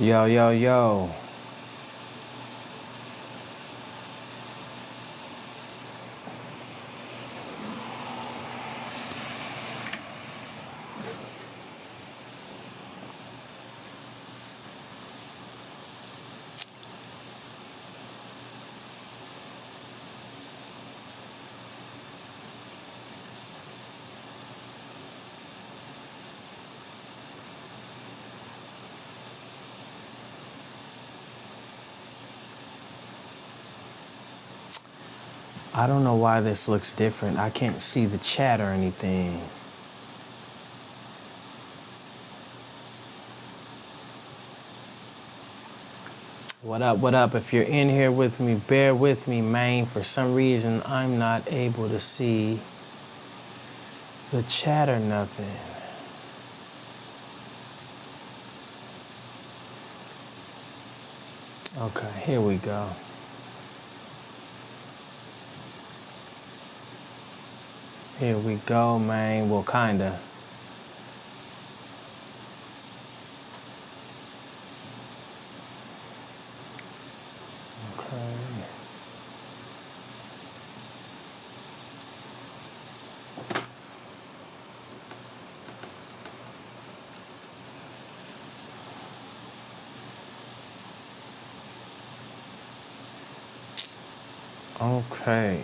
Yo, yo, yo. I don't know why this looks different. I can't see the chat or anything. What up, what up? If you're in here with me, bear with me, man. For some reason, I'm not able to see the chat or nothing. Okay, here we go. Here we go, man. Well, kinda. Okay. Okay.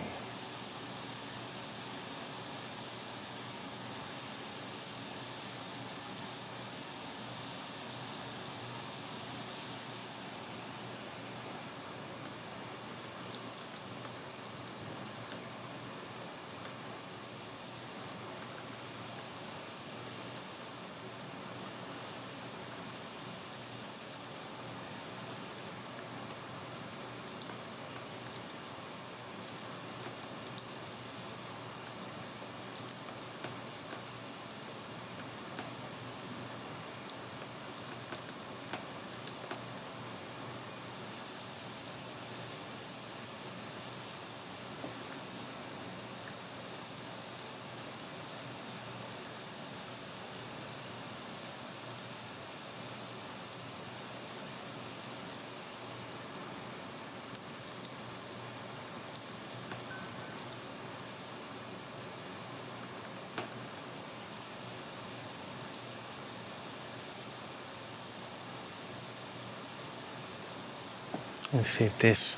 Let's see if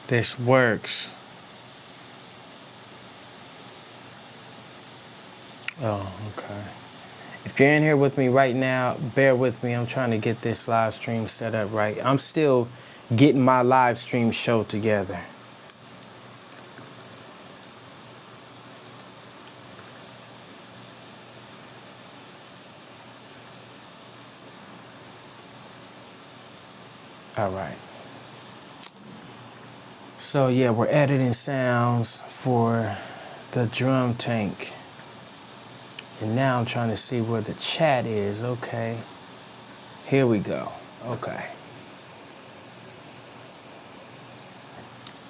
this works. Oh, okay. If you're in here with me right now, bear with me. I'm trying to get this live stream set up right. I'm still getting my live stream show together. All right. So yeah, we're editing sounds for the drum tank. And now I'm trying to see where the chat is. Okay. Here we go. Okay.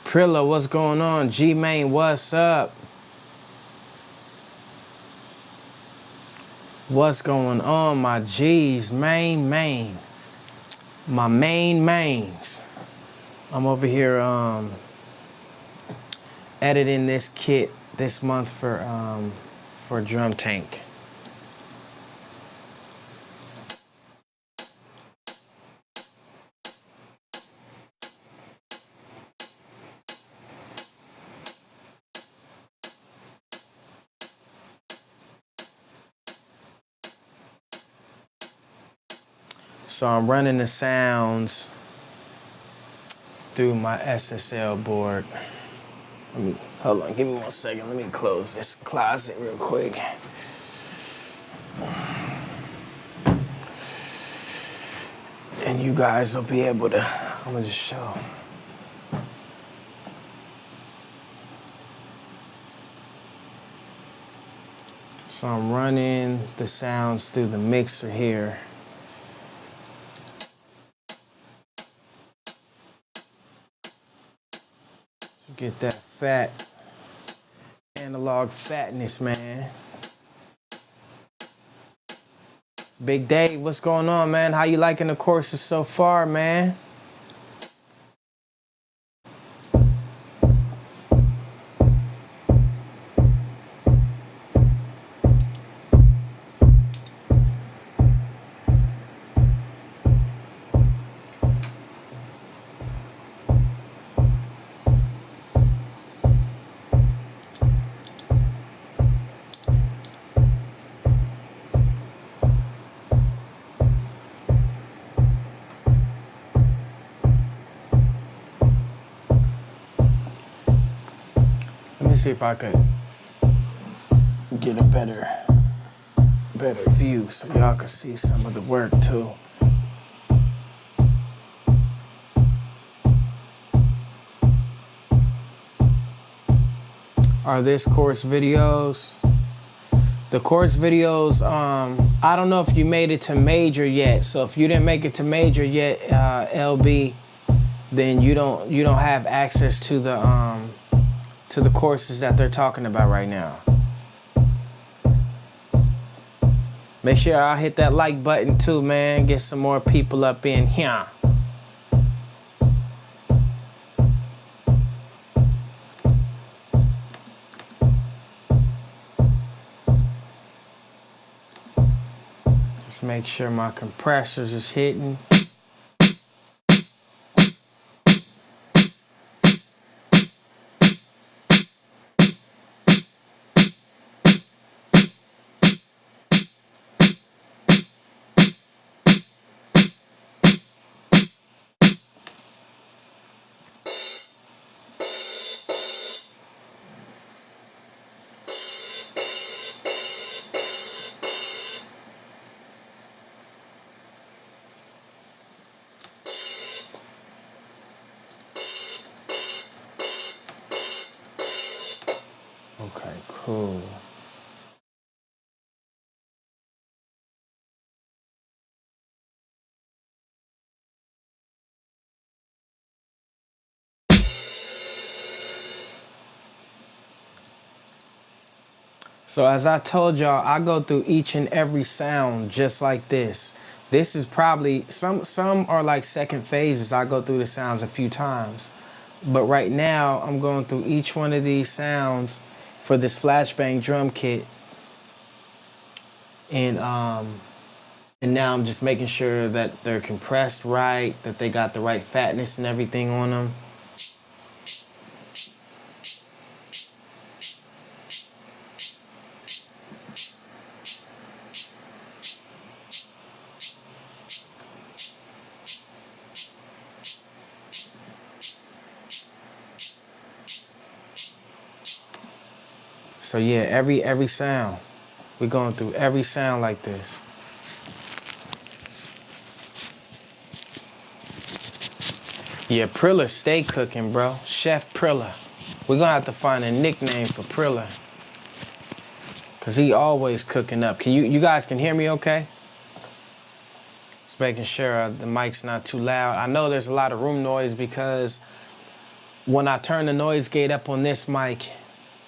Prilla, what's going on? G-Main, what's up? What's going on, my G's? Main. My mains. I'm over here editing this kit this month for Drum Tank. So I'm running the sounds through my SSL board. Hold on, give me 1 second. Let me close this closet real quick. And you guys will be able to, I'm gonna just show. So I'm running the sounds through the mixer here. Get that fat, analog fatness, man. Big Dave, what's going on, man? How you liking the courses so far, man? Let me see if I could get a better view so y'all can see some of the work too. Are this course videos? The course videos, I don't know if you made it to major yet. So if you didn't make it to major yet, LB, then you don't have access to the courses that they're talking about right now. Make sure y'all hit that like button too, man. Get some more people up in here. Just make sure my compressors is hitting. Okay, cool. So as I told y'all, I go through each and every sound just like this. This is probably, some are like second phases. I go through the sounds a few times. But right now, I'm going through each one of these sounds for this flashbang drum kit. And now I'm just making sure that they're compressed right, that they got the right fatness and everything on them. So yeah, every sound. We're going through every sound like this. Yeah, Prilla stay cooking, bro. Chef Prilla. We're gonna have to find a nickname for Prilla, cause he always cooking up. Can you guys can hear me okay? Just making sure the mic's not too loud. I know there's a lot of room noise because when I turn the noise gate up on this mic,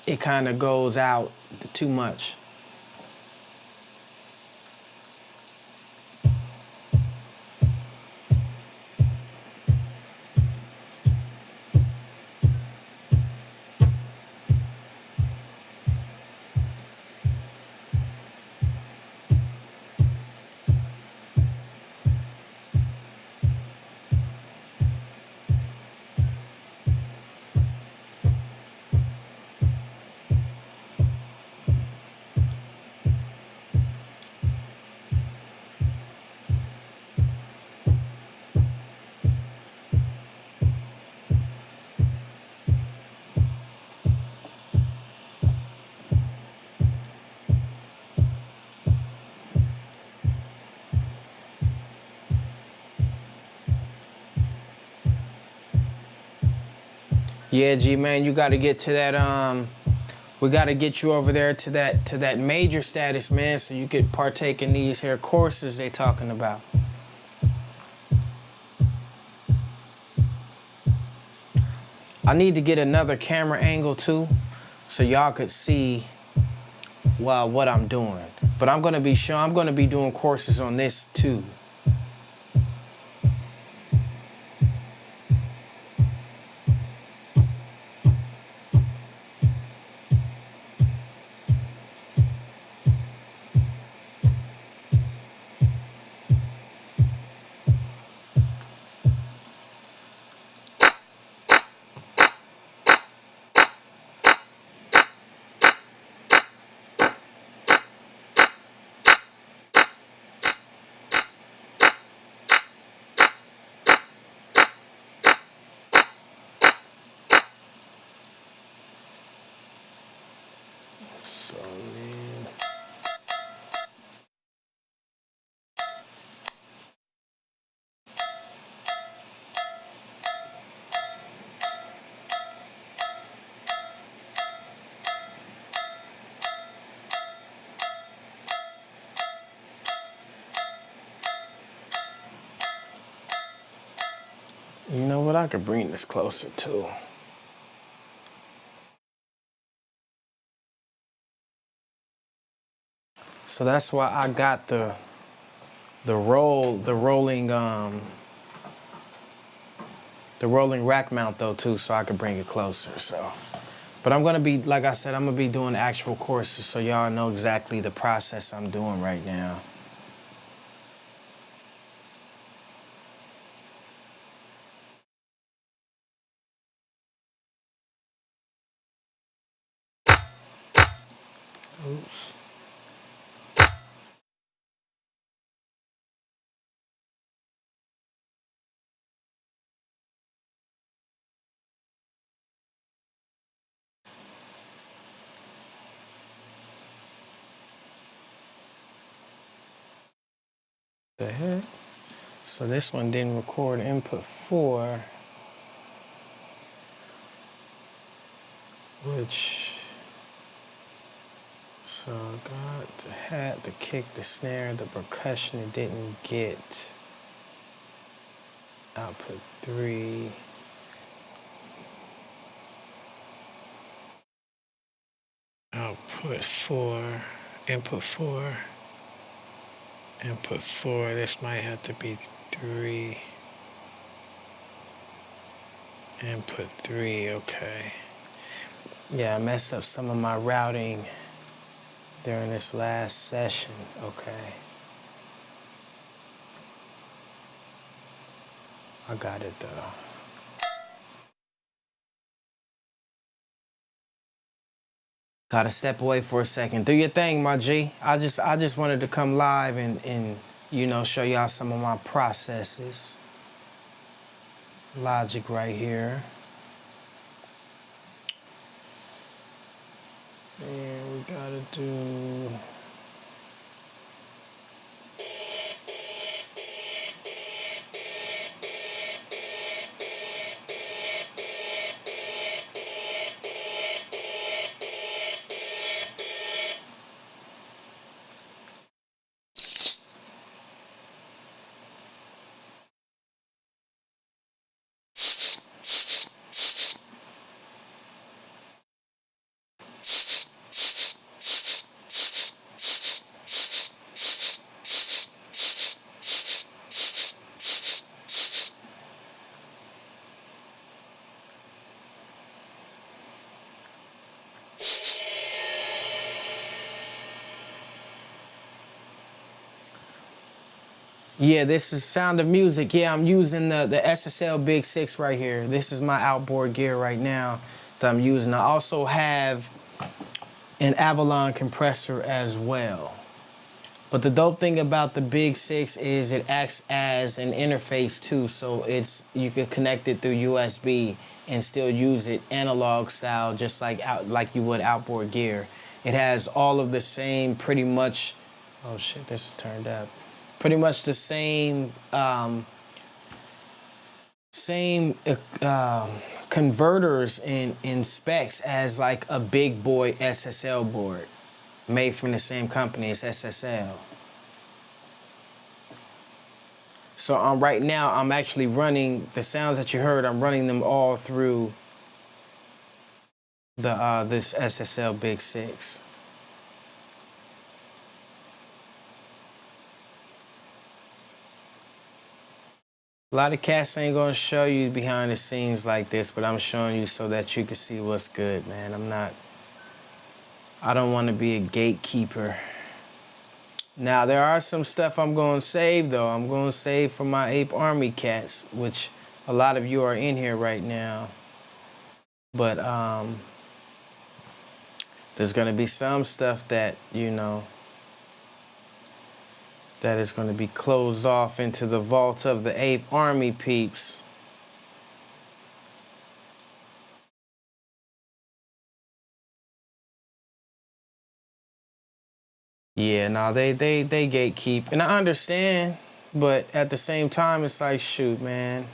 it kind of goes out too much. Yeah, G-Man, you got to get to that, we got to get you over there to that major status, man, so you could partake in these here courses they talking about. I need to get another camera angle too, so y'all could see what I'm doing. But I'm gonna be doing courses on this too. So then, you know what? I could bring this closer too. So that's why I got the rolling rack mount though too, so I could bring it closer. So, but I'm gonna be, like I said, I'm gonna be doing actual courses, so y'all know exactly the process I'm doing right now. Oops. The heck? So this one didn't record input 4, which, so I got the hat, the kick, the snare, the percussion. It didn't get output 3. Output 4, input 4, input 4. This might have to be 3. Input 3, okay. Yeah, I messed up some of my routing during this last session, okay. I got it though. Gotta step away for a second. Do your thing, my G. I just wanted to come live and you know, show y'all some of my processes. Logic right here. And we gotta do. Yeah, this is Sound of Music. Yeah, I'm using the SSL Big 6 right here. This is my outboard gear right now that I'm using. I also have an Avalon compressor as well. But the dope thing about the Big 6 is it acts as an interface too, so you can connect it through USB and still use it analog style, just like you would outboard gear. It has all of the same, pretty much. Oh shit, this is turned up. Pretty much the same converters in specs as like a big boy SSL board, made from the same company as SSL. So right now I'm actually running the sounds that you heard. I'm running them all through the this SSL Big 6. A lot of cats ain't gonna show you behind the scenes like this, but I'm showing you so that you can see what's good, man. I don't want to be a gatekeeper. Now, there are some stuff I'm going to save, though. I'm going to save for my Ape Army cats, which a lot of you are in here right now. But there's going to be some stuff that, you know, that is going to be closed off into the vault of the Ape Army peeps. Yeah, no, they gatekeep, and I understand, but at the same time, it's like, shoot, man,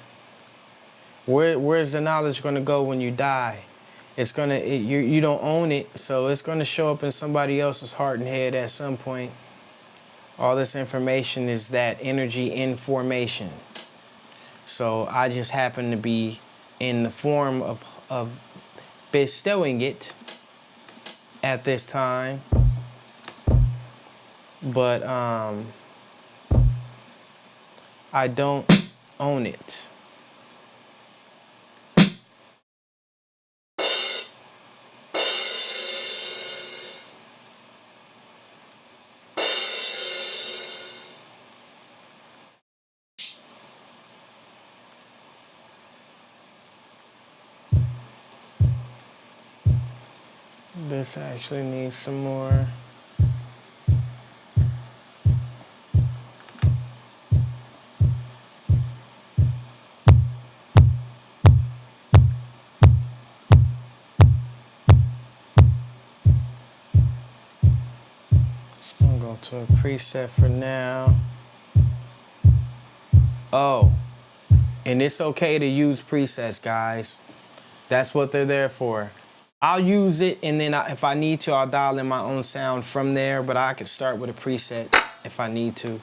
where's the knowledge gonna go when you die? It's gonna, you don't own it, so it's gonna show up in somebody else's heart and head at some point. All this information is that energy information. So I just happen to be in the form of bestowing it at this time, but I don't own it. This actually needs some more. I'm going to a preset for now. Oh, and it's okay to use presets, guys. That's what they're there for. I'll use it, and then if I need to, I'll dial in my own sound from there, but I could start with a preset if I need to.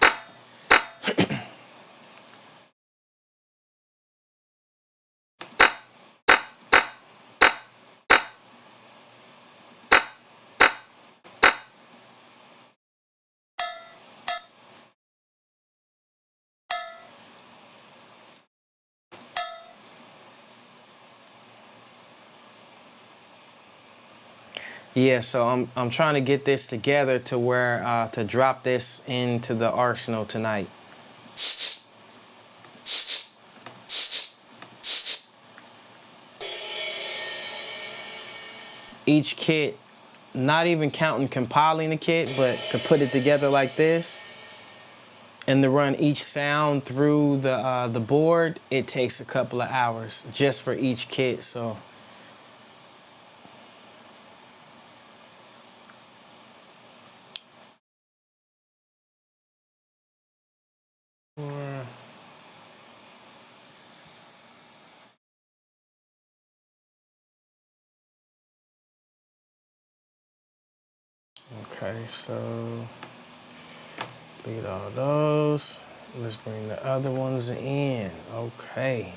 Yeah, so I'm trying to get this together to where to drop this into the arsenal tonight. Each kit, not even counting compiling the kit, but to put it together like this and to run each sound through the board, it takes a couple of hours just for each kit. So okay, so delete all those. Let's bring the other ones in. Okay.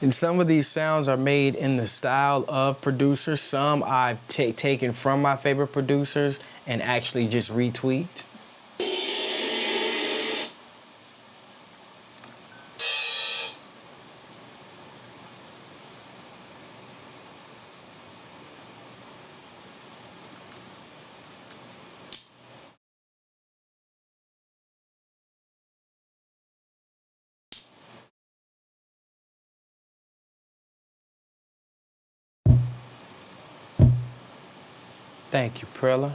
And some of these sounds are made in the style of producers. Some I've taken from my favorite producers and actually just retweaked. Thank you, Prilla.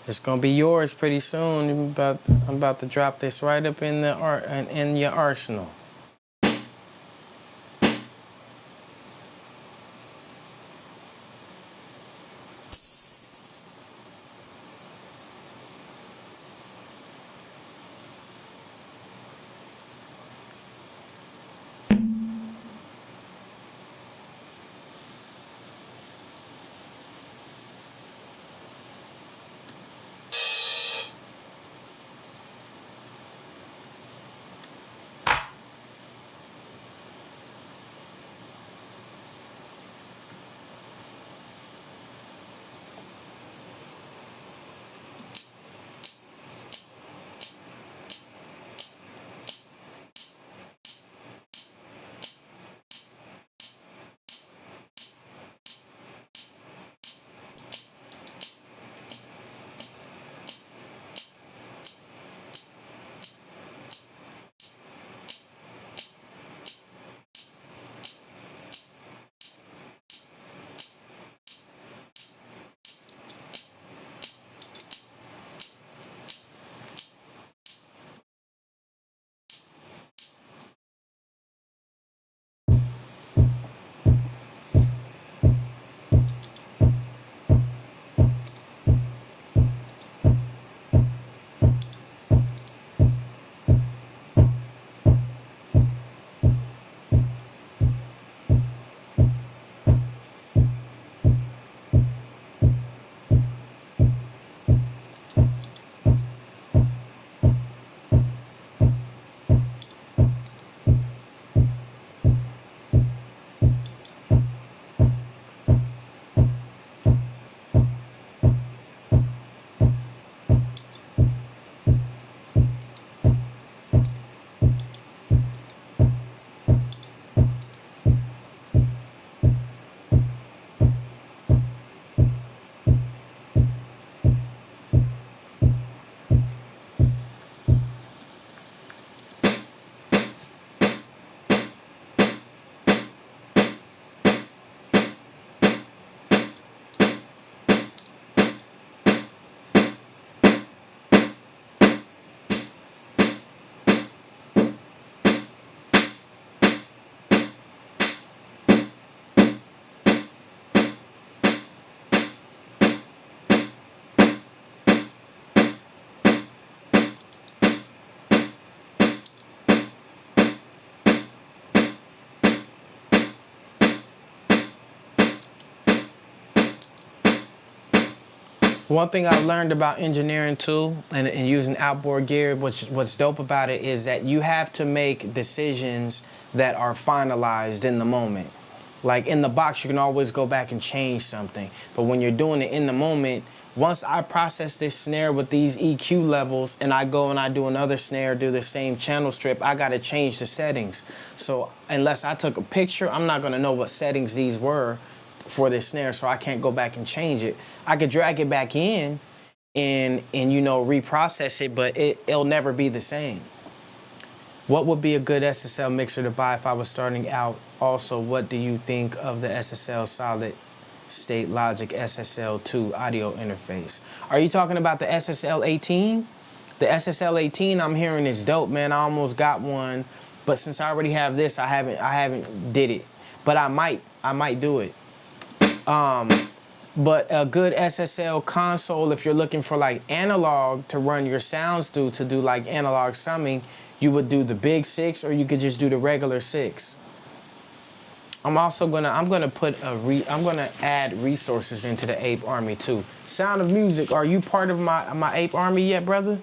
It's gonna be yours pretty soon. I'm about to drop this right up in in your arsenal. One thing I learned about engineering too, and using outboard gear, what's dope about it is that you have to make decisions that are finalized in the moment. Like in the box, you can always go back and change something. But when you're doing it in the moment, once I process this snare with these EQ levels and I go and I do another snare, do the same channel strip, I gotta change the settings. So unless I took a picture, I'm not gonna know what settings these were for this snare, so I can't go back and change it. I could drag it back in and you know, reprocess it, but it'll never be the same. What would be a good SSL mixer to buy if I was starting out? Also, what do you think of the SSL Solid State Logic SSL2 audio interface? Are you talking about the SSL 18? The SSL 18 I'm hearing is dope, man. I almost got one, but since I already have this, I haven't did it. But I might do it. But a good SSL console, if you're looking for like analog to run your sounds through, to do like analog summing, you would do the Big 6, or you could just do the regular 6. I'm gonna add resources into the Ape Army too. Sound of Music, are you part of my Ape Army yet, brother?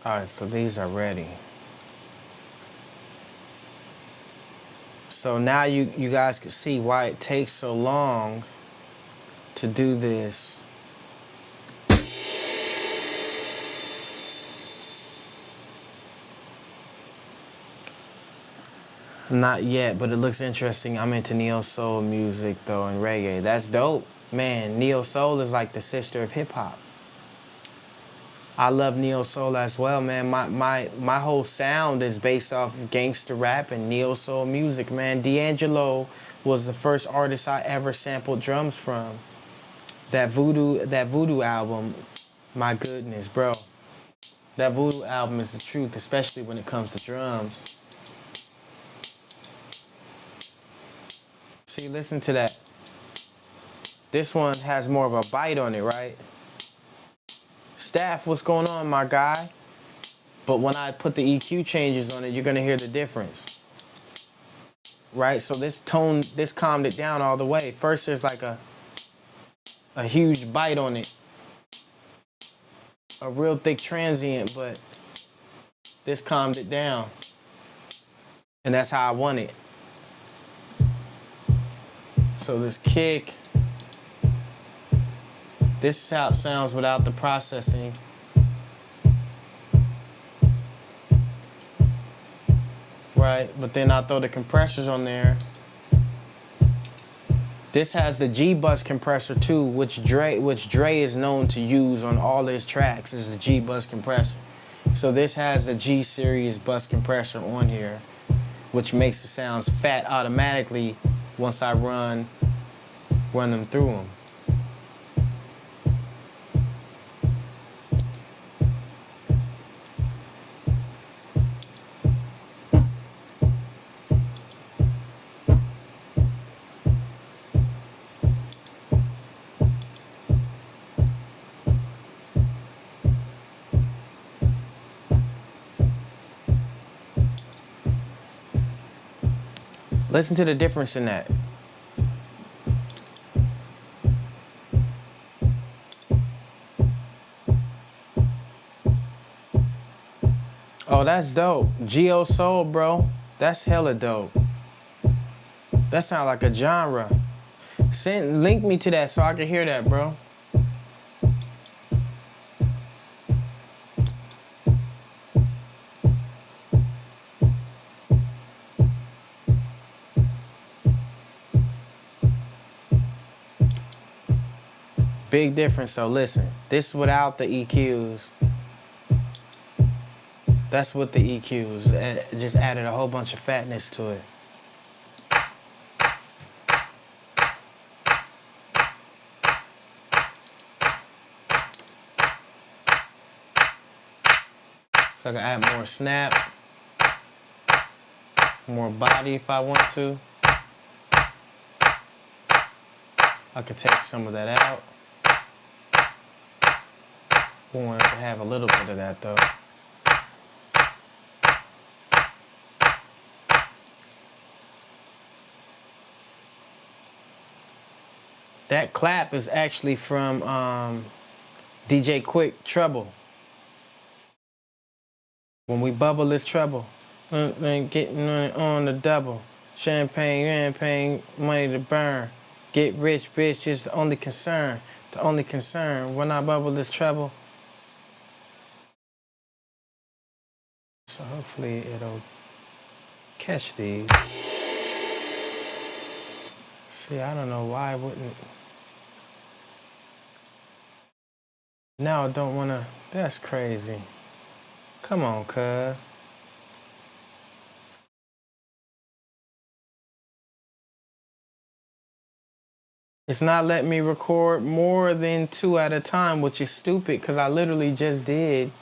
All right, so these are ready. So now you guys can see why it takes so long to do this. Not yet, but it looks interesting. I'm into neo soul music though and reggae. That's dope. Man, neo soul is like the sister of hip hop. I love neo soul as well, man. My whole sound is based off of gangster rap and neo soul music, man. D'Angelo was the first artist I ever sampled drums from. That Voodoo album, my goodness, bro. That Voodoo album is the truth, especially when it comes to drums. See, listen to that. This one has more of a bite on it, right? Staff, what's going on, my guy? But when I put the EQ changes on it, you're gonna hear the difference. Right, so this calmed it down all the way. First there's like a huge bite on it. A real thick transient, but this calmed it down. And that's how I want it. So this kick, this is how it sounds without the processing. Right, but then I throw the compressors on there. This has the G-Bus compressor too, which Dre is known to use on all his tracks, is the G-Bus compressor. So this has the G-Series bus compressor on here, which makes the sounds fat automatically once I run them through them. Listen to the difference in that. Oh, that's dope. Geo Soul, bro. That's hella dope. That sounds like a genre. Link me to that so I can hear that, bro. Big difference. So listen, this without the EQs. That's with the EQs. It just added a whole bunch of fatness to it. So I can add more snap, more body if I want to. I could take some of that out. We want to have a little bit of that though. That clap is actually from DJ Quick Trouble. When we bubble this trouble, getting on the double. Champagne, money to burn. Get rich, bitch, is the only concern. The only concern when I bubble this trouble. So hopefully it'll catch these. See, I don't know why I wouldn't. Now I don't wanna, that's crazy. Come on, cuz. It's not letting me record more than 2 at a time, which is stupid because I literally just did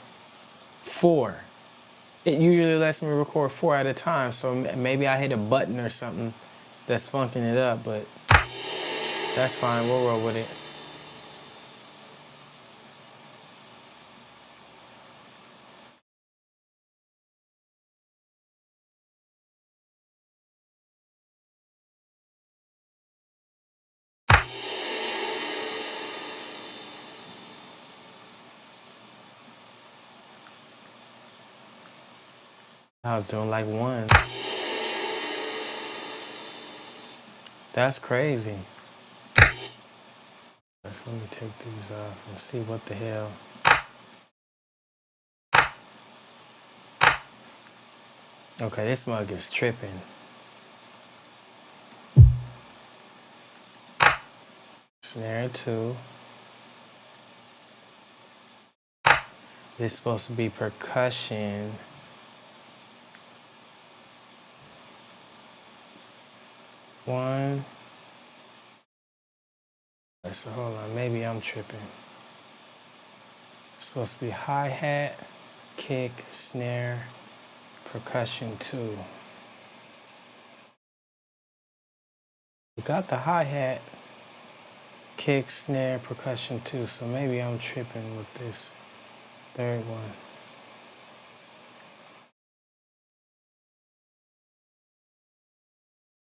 4. It usually lets me record 4 at a time, so maybe I hit a button or something that's funking it up, but that's fine, we'll roll with it. I was doing like 1. That's crazy. So let me take these off and see what the hell. Okay, this mug is tripping. Snare 2. This is supposed to be percussion. One. So hold on, maybe I'm tripping. It's supposed to be hi-hat, kick, snare, percussion 2. We got the hi-hat, kick, snare, percussion 2, so maybe I'm tripping with this 3rd one.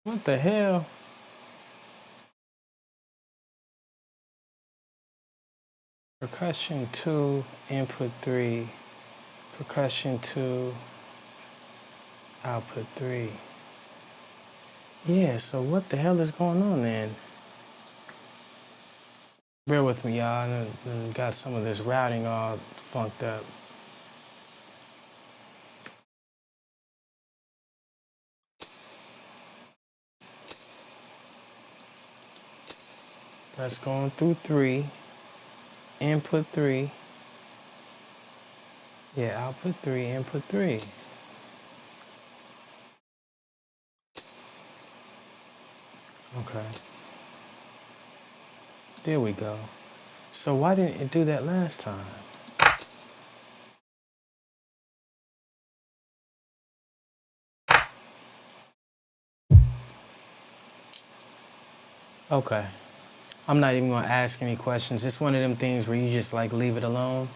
What the hell? Percussion 2, input 3, percussion 2, output 3. Yeah, so what the hell is going on then? Bear with me, y'all. I got some of this routing all funked up. That's going through 3. Input 3. Yeah, output 3, input 3. Okay. There we go. So why didn't it do that last time? Okay. I'm not even gonna ask any questions. It's one of them things where you just like leave it alone.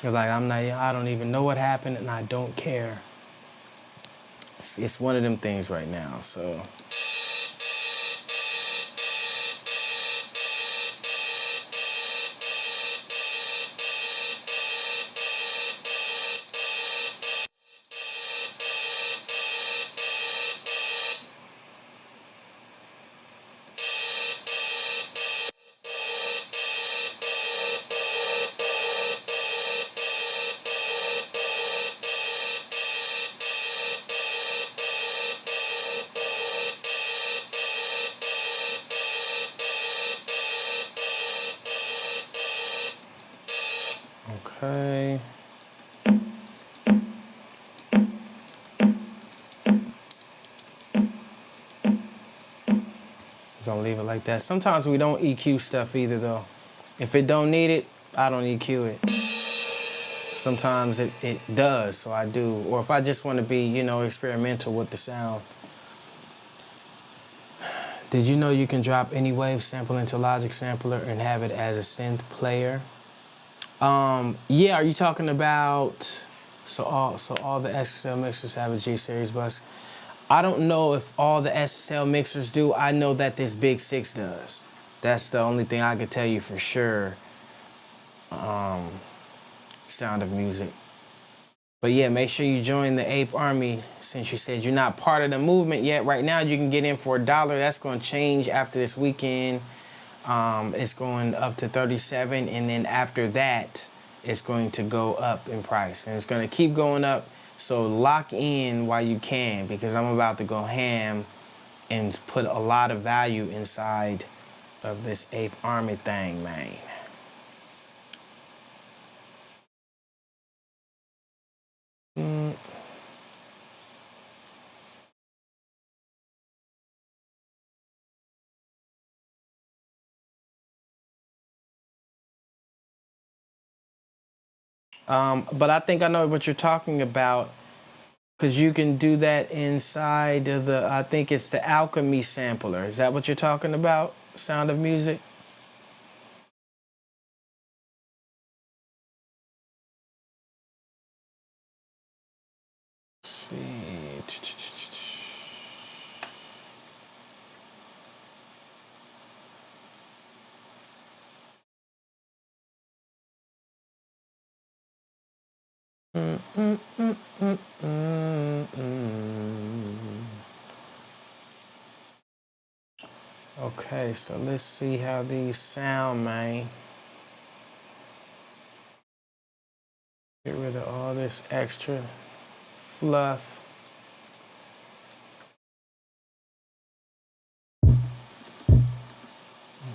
You're like, I don't even know what happened and I don't care. It's one of them things right now, so. Okay. Gonna leave it like that. Sometimes we don't EQ stuff either though. If it don't need it, I don't EQ it. Sometimes it does, so I do. Or if I just want to be, you know, experimental with the sound. Did you know you can drop any wave sample into Logic Sampler and have it as a synth player? Yeah, are you talking about, so all the SSL mixers have a G series bus? I don't know if all the SSL mixers do. I know that this Big Six does. That's the only thing I could tell you for sure. Sound of Music. But yeah, make sure you join the Ape Army since you said you're not part of the movement yet. Right now, you can get in for $1. That's going to change after this weekend. It's going up to 37, and then after that, it's going to go up in price, and it's going to keep going up. So lock in while you can, because I'm about to go ham and put a lot of value inside of this Ape Army thing, man. But I think I know what you're talking about, because you can do that inside of the, I think it's the Alchemy sampler. Is that what you're talking about? Sound of Music? Let's see. Okay, so let's see how these sound, man. Get rid of all this extra fluff.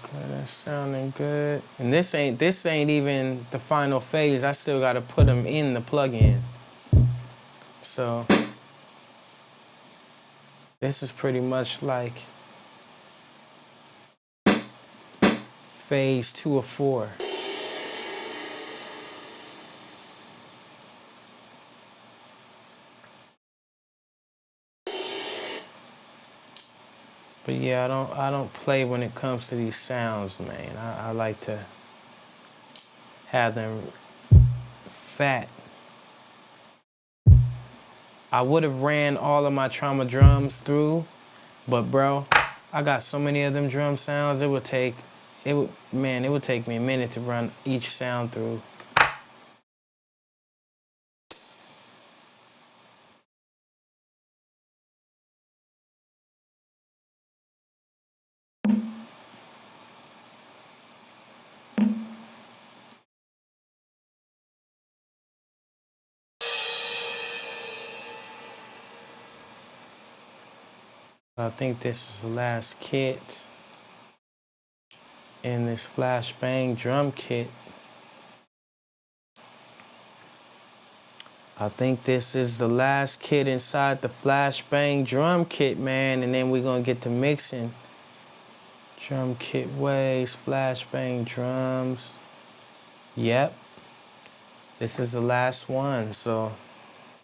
Okay, that's sounding good. And this ain't even the final phase. I still gotta put them in the plugin. So this is pretty much like phase 2 or 4. But yeah, I don't play when it comes to these sounds, man. I like to have them fat. I would have ran all of my Trauma drums through, but bro, I got so many of them drum sounds. It would take me a minute to run each sound through. I think this is the last kit in this Flashbang drum kit. I think this is the last kit inside the Flashbang drum kit, man, and then we're gonna get to mixing. Drum kit waves, Flashbang drums. Yep, this is the last one. So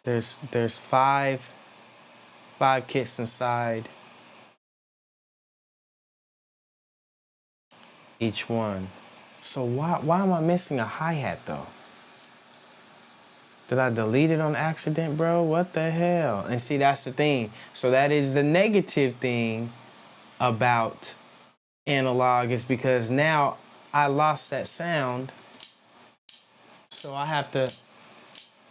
there's five kits inside each one. So why am I missing a hi-hat though? Did I delete it on accident, bro? What the hell? And see, that's the thing. So that is the negative thing about analog, is because now I lost that sound. So I have to,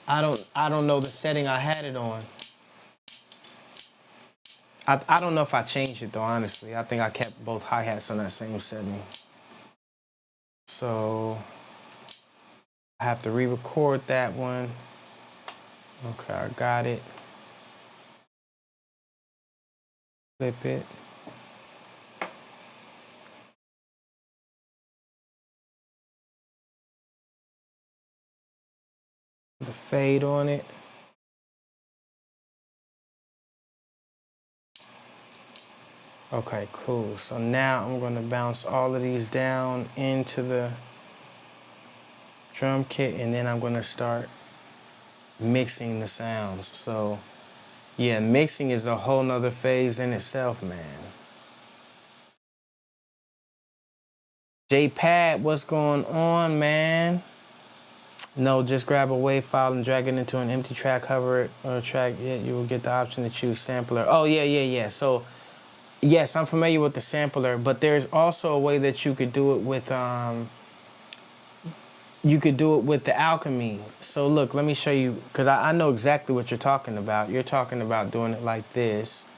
I don't know the setting I had it on. I don't know if I changed it though, honestly. I think I kept both hi-hats on that same setting. So I have to re-record that one. Okay, I got it. Flip it. the fade on it. Okay, cool. So now I'm gonna bounce all of these down into the drum kit, and then I'm gonna start mixing the sounds. So yeah, mixing is a whole nother phase in itself, man. J-Pad, what's going on, man? No, just grab a WAV file and drag it into an empty track, hover it or track it, you will get the option to choose sampler. Oh, yeah. So, yes, I'm familiar with the sampler, but there's also a way that you could do it with, the Alchemy. So look, let me show you, because I know exactly what you're talking about. You're talking about doing it like this,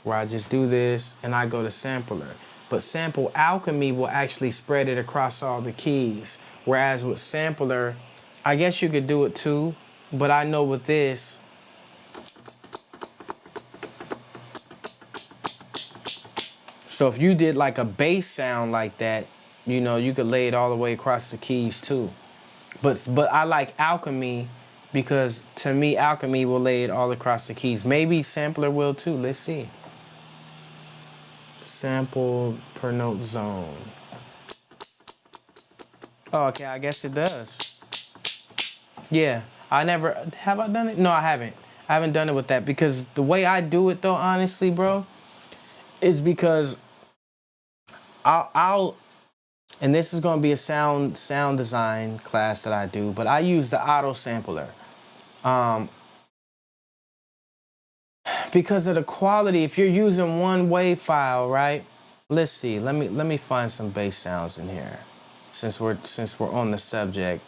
where I just do this and I go to sampler. But sample Alchemy will actually spread it across all the keys. Whereas with sampler, I guess you could do it too, but I know with this, so if you did like a bass sound like that, you know, you could lay it all the way across the keys too. But I like Alchemy because to me, Alchemy will lay it all across the keys. Maybe sampler will too, let's see. Sample per note zone. Oh, okay, I guess it does. Yeah, have I done it? No, I haven't. I haven't done it with that because the way I do it though, honestly, bro, is because I'll and this is gonna be a sound design class that I do, but I use the auto sampler. Because of the quality, if you're using one WAV file, right? Let's see. Let me find some bass sounds in here, since we're on the subject.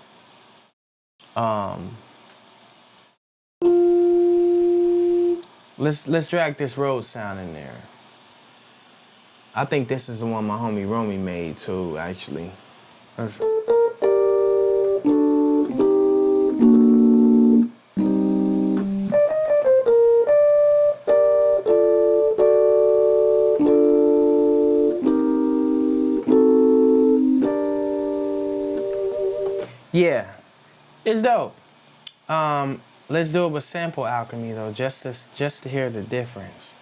Let's drag this Rhodes sound in there. I think this is the one my homie Romy made too, actually. Yeah, it's dope. Let's do it with sample Alchemy though, just to hear the difference.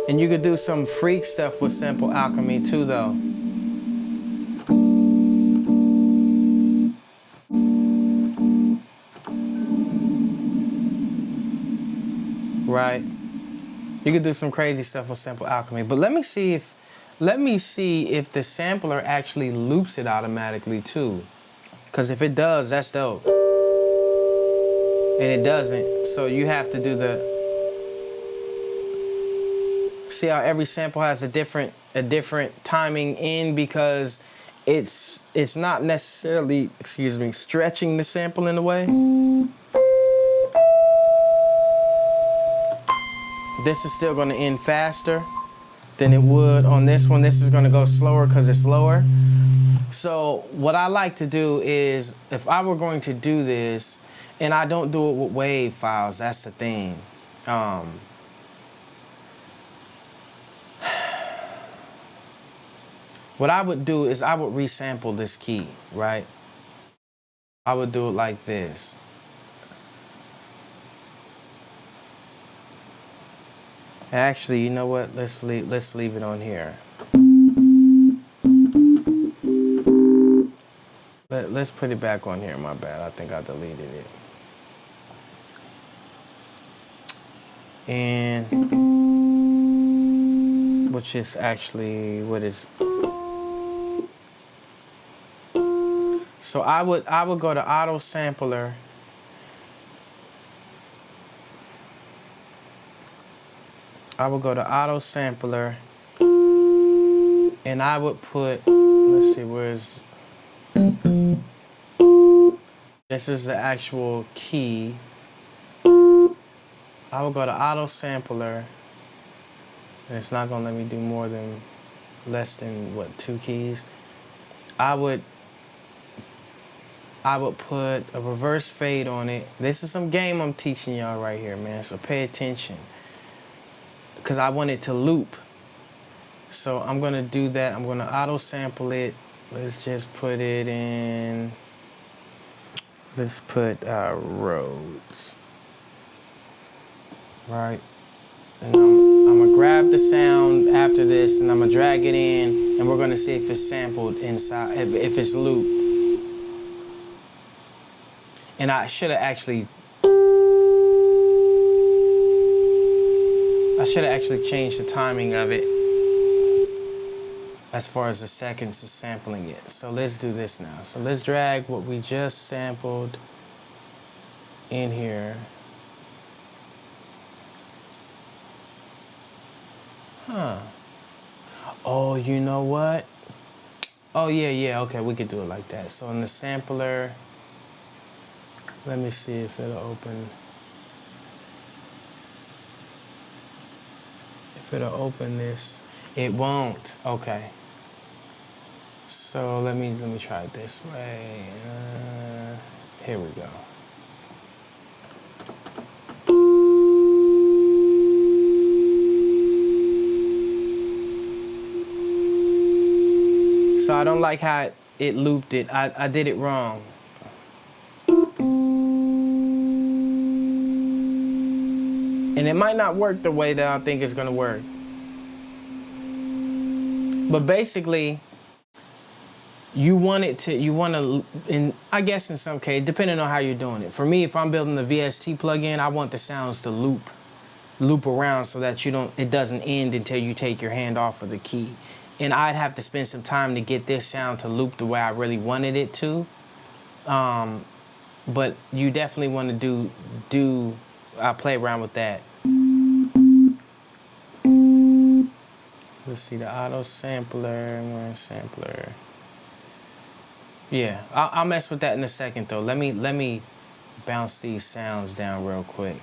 And you could do some freak stuff with sample Alchemy too though. Right? You could do some crazy stuff with sample Alchemy, but let me see if the sampler actually loops it automatically too. Because if it does, that's dope. And it doesn't, so you have to do the, see how every sample has a different timing in, because it's not necessarily, excuse me, stretching the sample in a way. This is still going to end faster than it would on this one. This is going to go slower because it's lower. So what I like to do is, if I were going to do this, and I don't do it with WAV files, that's the thing. What I would do is I would resample this key, right? I would do it like this. Actually, you know what? Let's leave it on here. Let's put it back on here. My bad. I think I deleted it. And which is actually what is. So I would go to auto sampler. I would go to auto sampler, and I would put, let's see, where's, this is the actual key. I would go to auto sampler, and it's not gonna let me do less than what, 2 keys. I would put a reverse fade on it. This is some game I'm teaching y'all right here, man, so pay attention. Because I want it to loop. So I'm gonna do that. I'm gonna auto sample it. Let's just put it in. Let's put Rhodes, right? And I'm gonna grab the sound after this, and I'm gonna drag it in, and we're gonna see if it's sampled inside, if it's looped. And I should have actually changed the timing of it as far as the seconds of sampling it. So let's do this now. So let's drag what we just sampled in here. Huh. Oh, you know what? Oh, yeah, okay, we could do it like that. So in the sampler, let me see if it'll open. If it'll open this, it won't. Okay. So let me try it this way. Here we go. So I don't like how it looped it. I did it wrong. And it might not work the way that I think it's gonna work. But basically, you want to, I guess in some case, depending on how you're doing it. For me, if I'm building the VST plugin, I want the sounds to loop around so that it doesn't end until you take your hand off of the key. And I'd have to spend some time to get this sound to loop the way I really wanted it to. But you definitely want to play around with that. Let's see the auto sampler, sampler. Yeah, I'll mess with that in a second though. Let me bounce these sounds down real quick.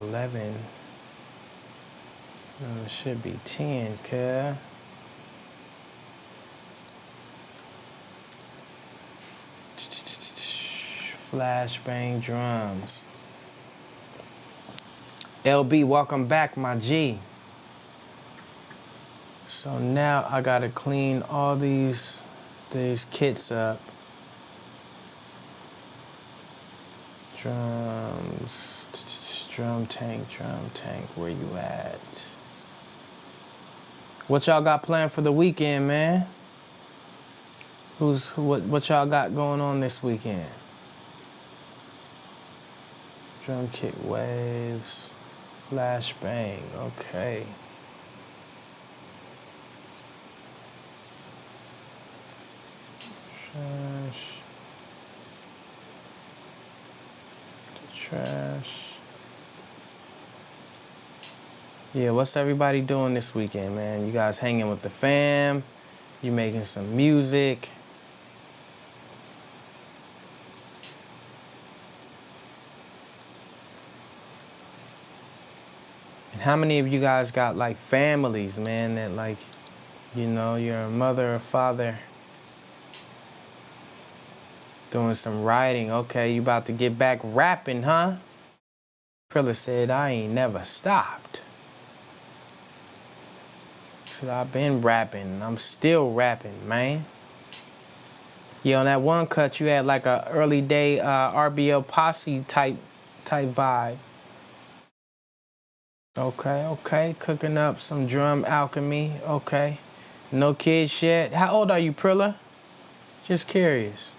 11. It should be 10, cuz. Flashbang drums. LB, welcome back, my G. So now I gotta clean all these kits up. Drums, drum tank, where you at? What y'all got planned for the weekend, man? What y'all got going on this weekend? Drum kit waves, flashbang, okay. Trash. Yeah, what's everybody doing this weekend, man? You guys hanging with the fam? You making some music? And how many of you guys got like families, man, that like, you know, you're a mother or father doing some writing? Okay, you about to get back rapping, huh? Prilla said, I ain't never stopped. Said, I've been rapping. I'm still rapping, man. Yeah, on that one cut, you had like a early day RBL Posse type vibe. Okay, cooking up some drum alchemy. Okay, no kids yet. How old are you, Prilla? Just curious.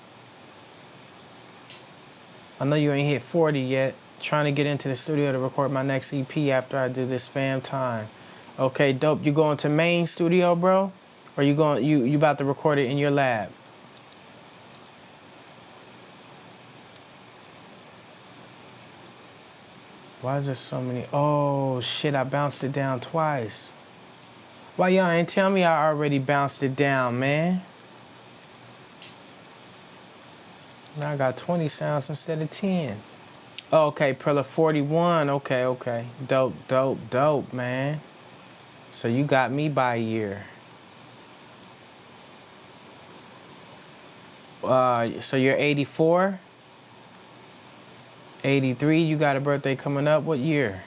I know you ain't hit 40 yet. Trying to get into the studio to record my next EP after I do this fam time. Okay, dope. You going to main studio, bro? Or you about to record it in your lab? Why is there so many? Oh shit, I bounced it down twice. Why y'all ain't tell me I already bounced it down, man? Now I got 20 sounds instead of 10. Oh, okay, Prilla 41. Okay. Dope, man. So you got me by a year. So you're 84? 83, you got a birthday coming up. What year?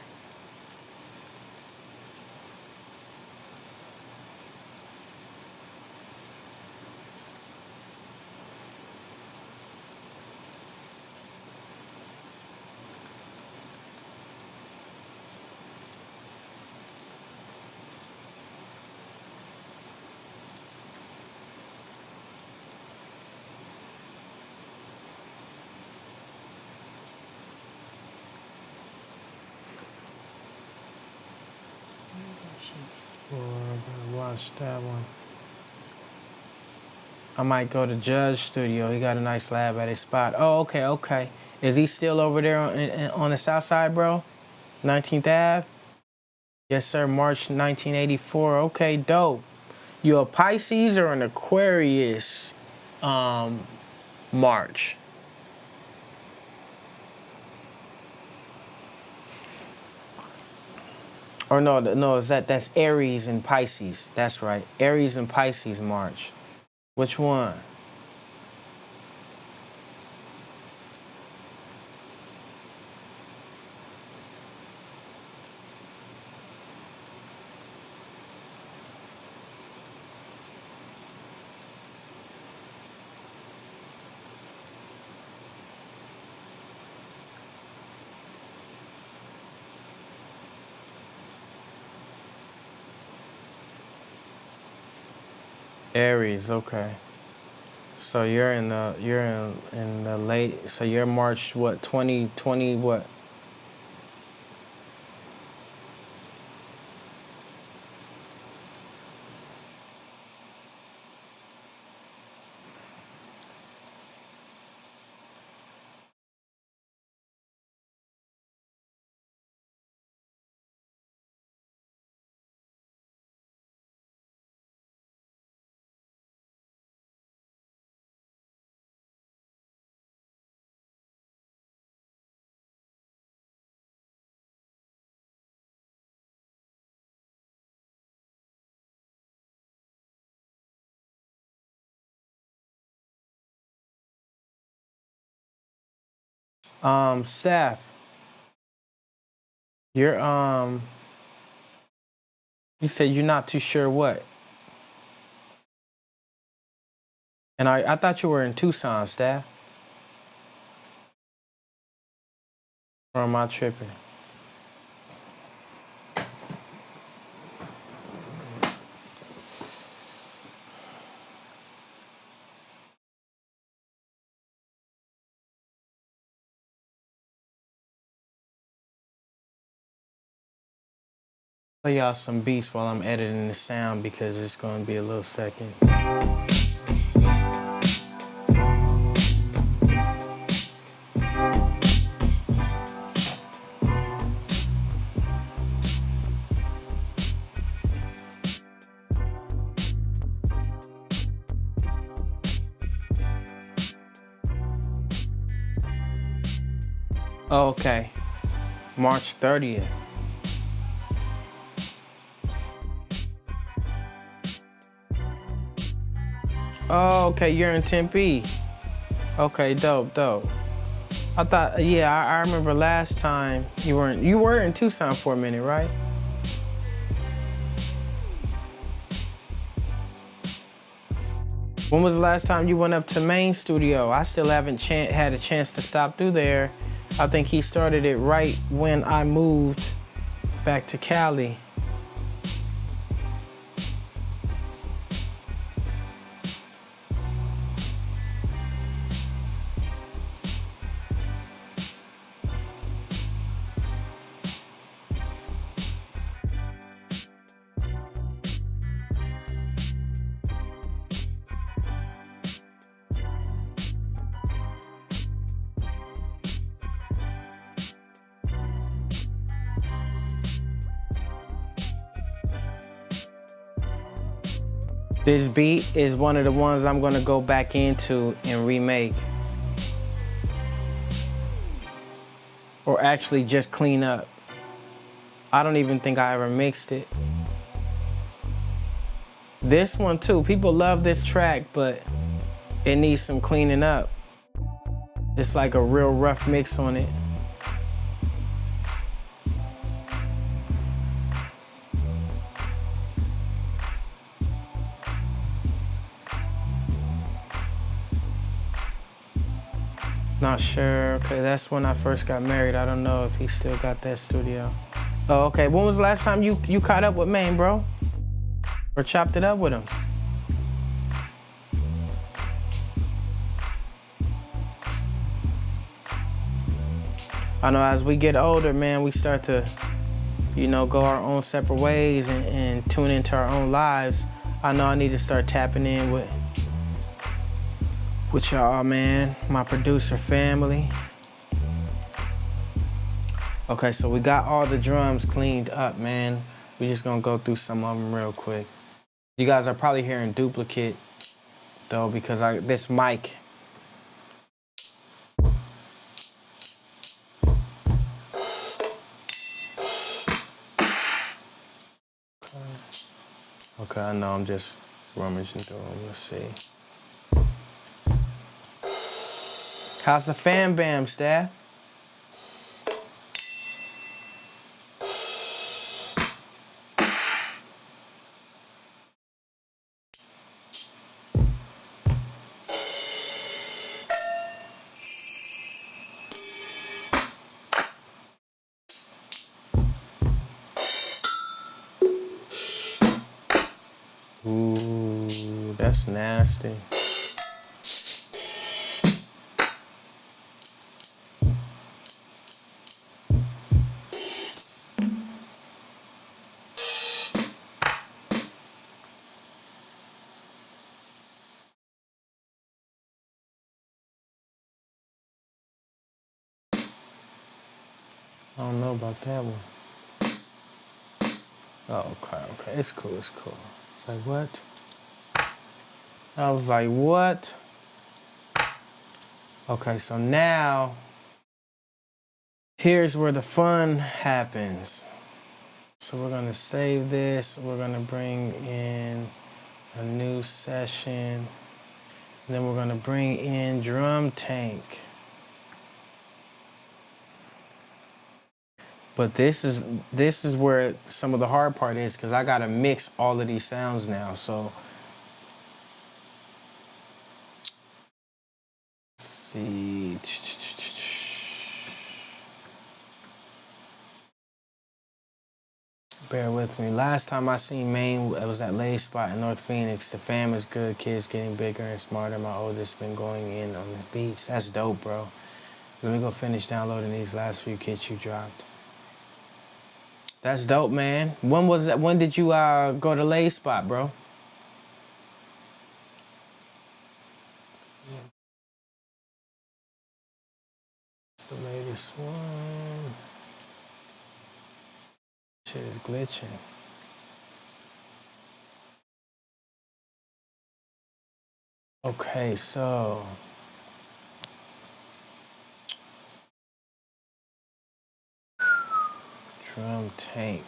watch that one. I might go to Judge Studio. He got a nice lab at his spot. Oh, okay, okay. Is he still over there on the south side, bro? 19th Ave? Yes, sir, March 1984. Okay, dope. You a Pisces or an Aquarius March? Or no, is that's Aries and Pisces. That's right. Aries and Pisces March. Which one? Aries, okay. So you're in the late, so you're March what, 2020 what? Steph, you're you said you're not too sure what? And I thought you were in Tucson, Steph. Or am I tripping? Play y'all some beats while I'm editing the sound because it's gonna be a little second. Oh, okay. March 30th. Oh, okay, you're in Tempe. Okay, dope, dope. I thought, yeah, I remember last time you were in Tucson for a minute, right? When was the last time you went up to Main Studio? I still haven't had a chance to stop through there. I think he started it right when I moved back to Cali. This beat is one of the ones I'm gonna go back into and remake. Or actually just clean up. I don't even think I ever mixed it. This one too, people love this track, but it needs some cleaning up. It's like a real rough mix on it. Not sure. Okay, that's when I first got married. I don't know if he still got that studio. Oh, okay. When was the last time you caught up with Maine, bro? Or chopped it up with him? I know as we get older, man, we start to, go our own separate ways and tune into our own lives, I know I need to start tapping in with y'all, man, my producer family. Okay, so we got all the drums cleaned up, man. We just gonna go through some of them real quick. You guys are probably hearing duplicate though, because this mic. Okay, I know I'm just rummaging through them. Let's see. How's the fam bam, staff? Ooh, that's nasty. I don't know about that one. Oh, okay, it's cool. It's like, what? I was like, what? Okay, so now, here's where the fun happens. So we're gonna save this. We're gonna bring in a new session. And then we're gonna bring in Drum Tank. But this is where some of the hard part is, because I gotta mix all of these sounds now. So let's see. Bear with me. Last time I seen Maine, it was at Lay's Spot in North Phoenix. The fam is good, kids getting bigger and smarter. My oldest been going in on the beats. That's dope, bro. Let me go finish downloading these last few kits you dropped. That's dope, man. When was that? When did you go to Lay's Spot, bro? It's the latest one. Shit is glitching. Okay, so Drum Tank.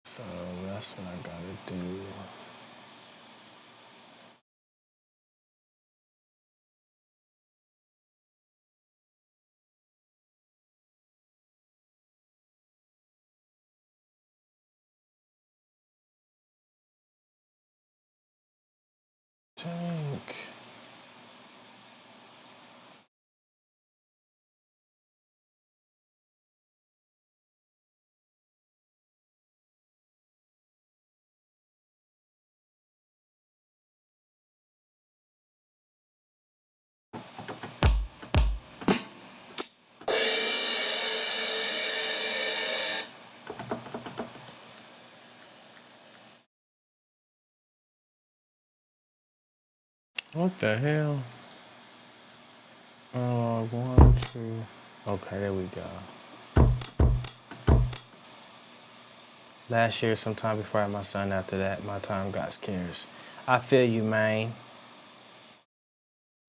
So that's what I gotta do. Tank. What the hell? Oh, 1, 2. Okay, there we go. Last year, sometime before I had my son, after that, my time got scarce. I feel you, man.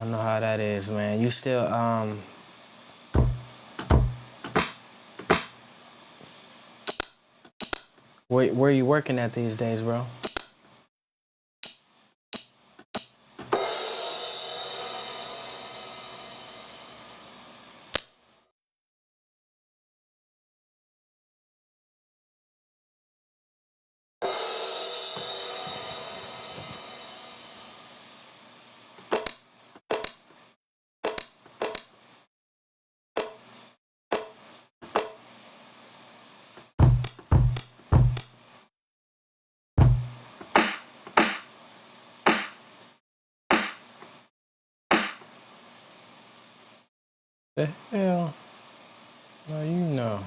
I know how that is, man. You still, where you working at these days, bro? The hell? No, you know.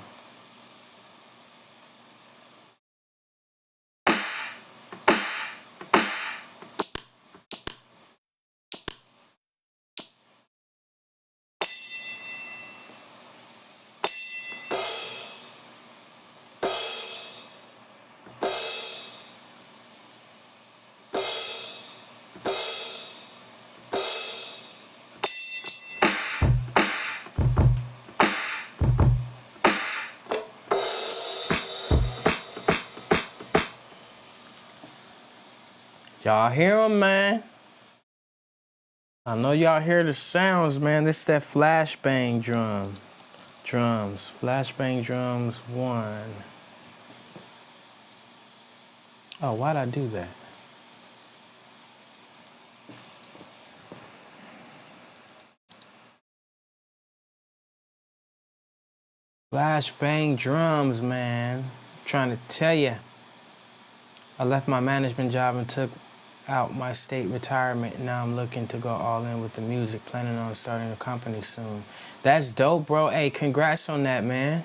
Y'all hear them, man? I know y'all hear the sounds, man. This is that flashbang drum. Drums. Flashbang drums 1. Oh, why'd I do that? Flashbang drums, man. I'm trying to tell you. I left my management job and took out my state retirement, and now I'm looking to go all in with the music, planning on starting a company soon. That's dope, bro. Hey, congrats on that, man.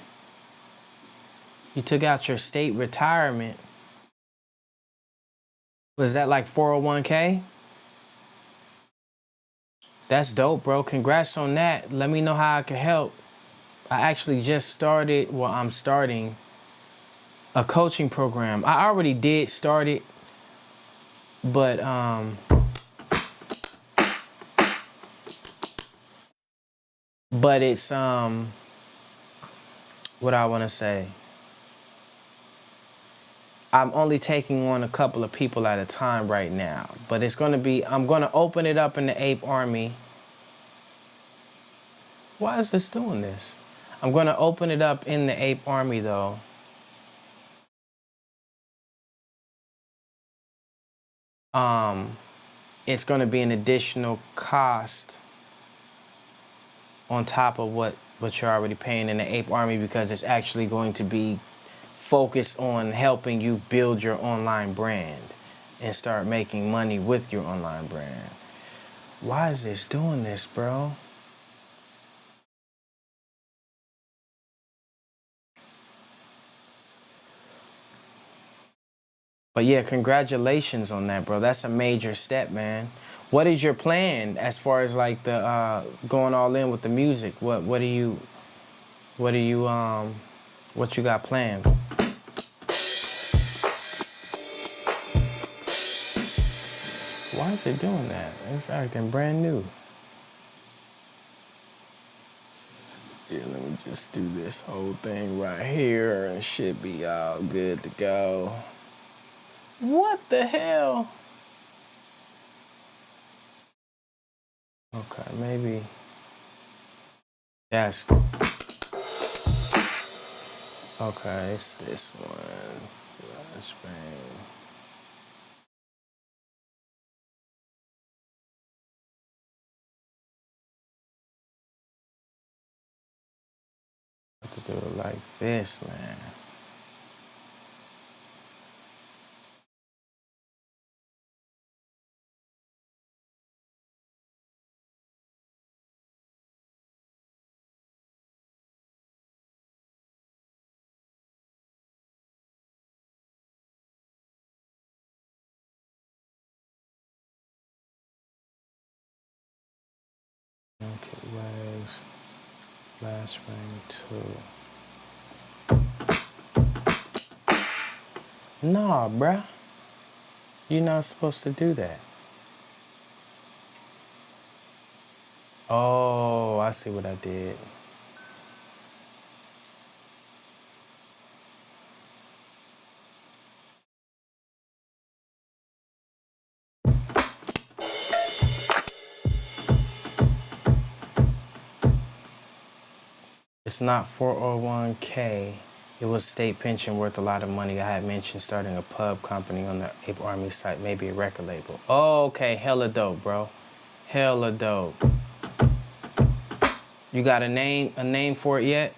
You took out your state retirement. Was that like 401k? That's dope, bro. Congrats on that. Let me know how I can help. I actually just started, well, I'm starting a coaching program. I already did start it, but it's what I want to say. I'm only taking on a couple of people at a time right now, but it's going to be, I'm going to open it up in the Ape Army. Why is this doing this? I'm going to open it up in the Ape Army though. It's going to be an additional cost on top of what you're already paying in the Ape Army, because it's actually going to be focused on helping you build your online brand and start making money with your online brand. Why is this doing this, bro? But yeah, congratulations on that, bro. That's a major step, man. What is your plan as far as like the going all in with the music? What you got planned? Why is it doing that? It's acting brand new. Yeah, let me just do this whole thing right here and it should be all good to go. What the hell? Okay, maybe that's, okay, it's this one. Flashbang. To do it like this, man. Okay, waves, flashbang 2. Nah, bruh. You're not supposed to do that. Oh, I see what I did. It's not 401k. It was state pension worth a lot of money. I had mentioned starting a pub company on the Ape Army site, maybe a record label. Oh, okay, hella dope, bro. Hella dope. You got a name for it yet?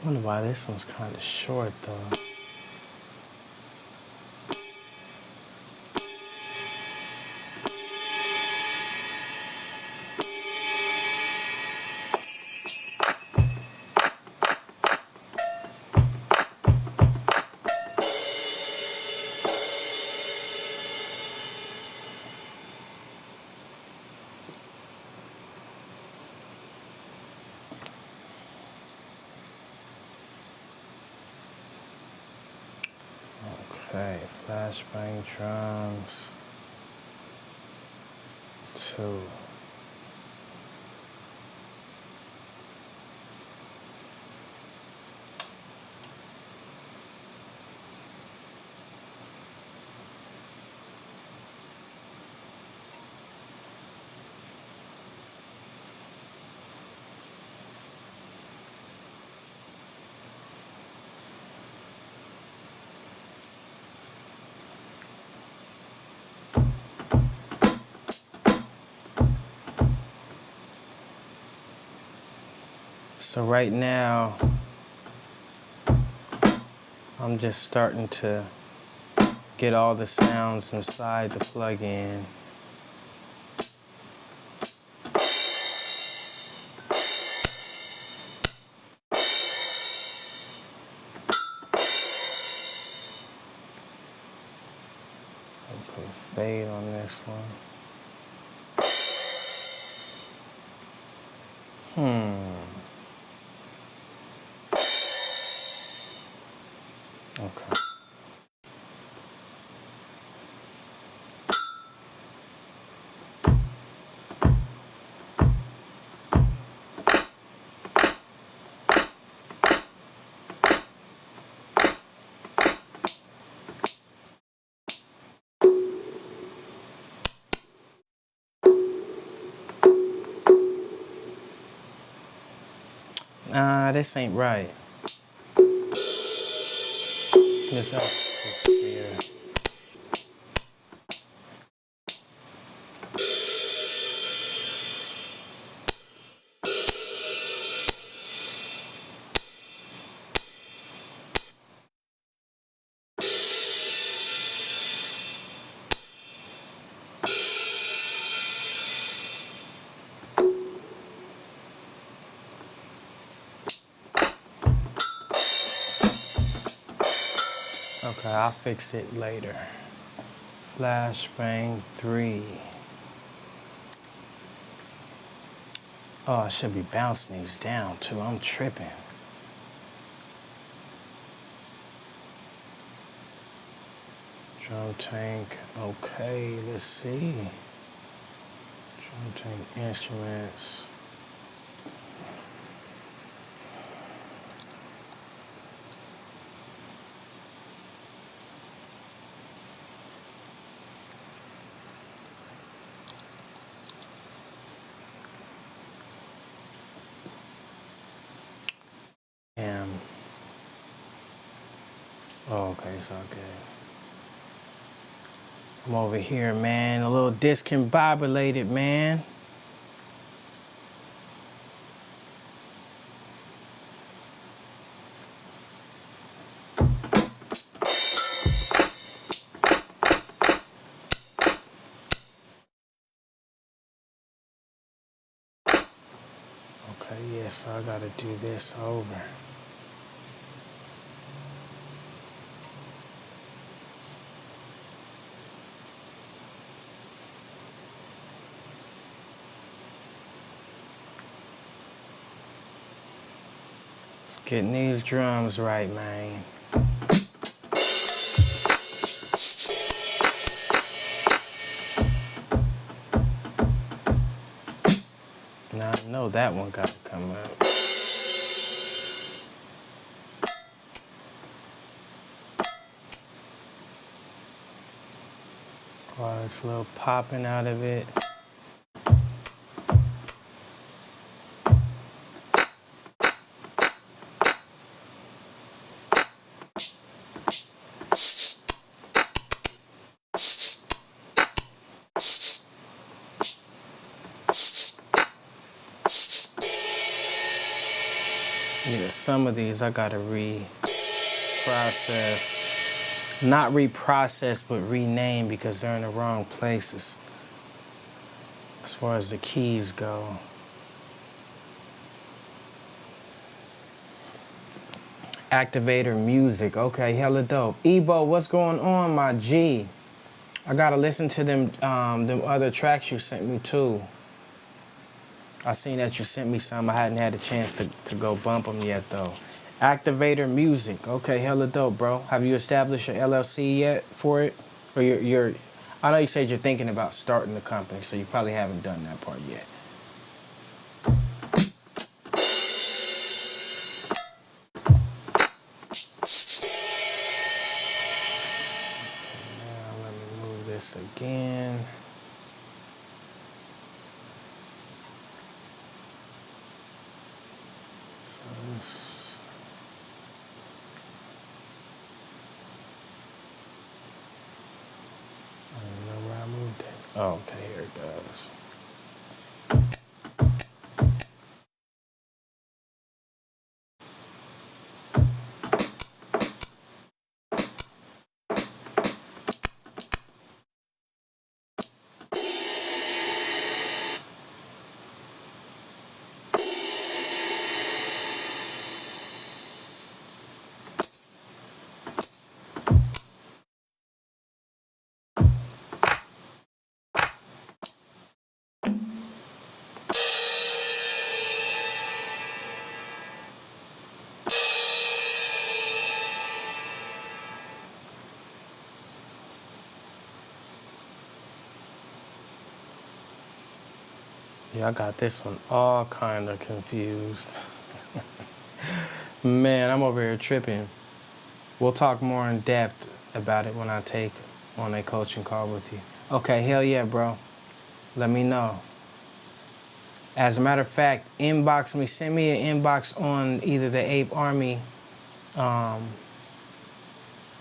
Wonder why this one's kind of short though. Okay, flashbang drums 2. So right now, I'm just starting to get all the sounds inside the plugin. I'll put a fade on this one. Okay. Nah, this ain't right. This is weird. Okay, I'll fix it later. Flashbang 3. Oh, I should be bouncing these down too. I'm tripping. Drum tank. Okay, let's see. Drum tank instruments. Oh, okay, it's all good. I'm over here, man, a little discombobulated, man. Okay, yeah, so I gotta do this over. Getting these drums right, man. Now I know that one gotta come up. Oh, it's a little popping out of it. Yeah, some of these I gotta reprocess. Not reprocess, but rename because they're in the wrong places as far as the keys go. Activator music, okay, hella dope. Ebo, what's going on, my G? I gotta listen to them other tracks you sent me too. I seen that you sent me some. I hadn't had a chance to go bump them yet though. Activator music, okay, hella dope, bro. Have you established your LLC yet for it? Or you're I know you said you're thinking about starting the company, so you probably haven't done that part yet. Now let me move this again. So this, I don't know where I moved it. Oh, okay, here it goes. Yeah, I got this one all kind of confused. Man, I'm over here tripping. We'll talk more in depth about it when I take on a coaching call with you. Okay, hell yeah, bro. Let me know. As a matter of fact, inbox me, send me an inbox on either the Ape Army, and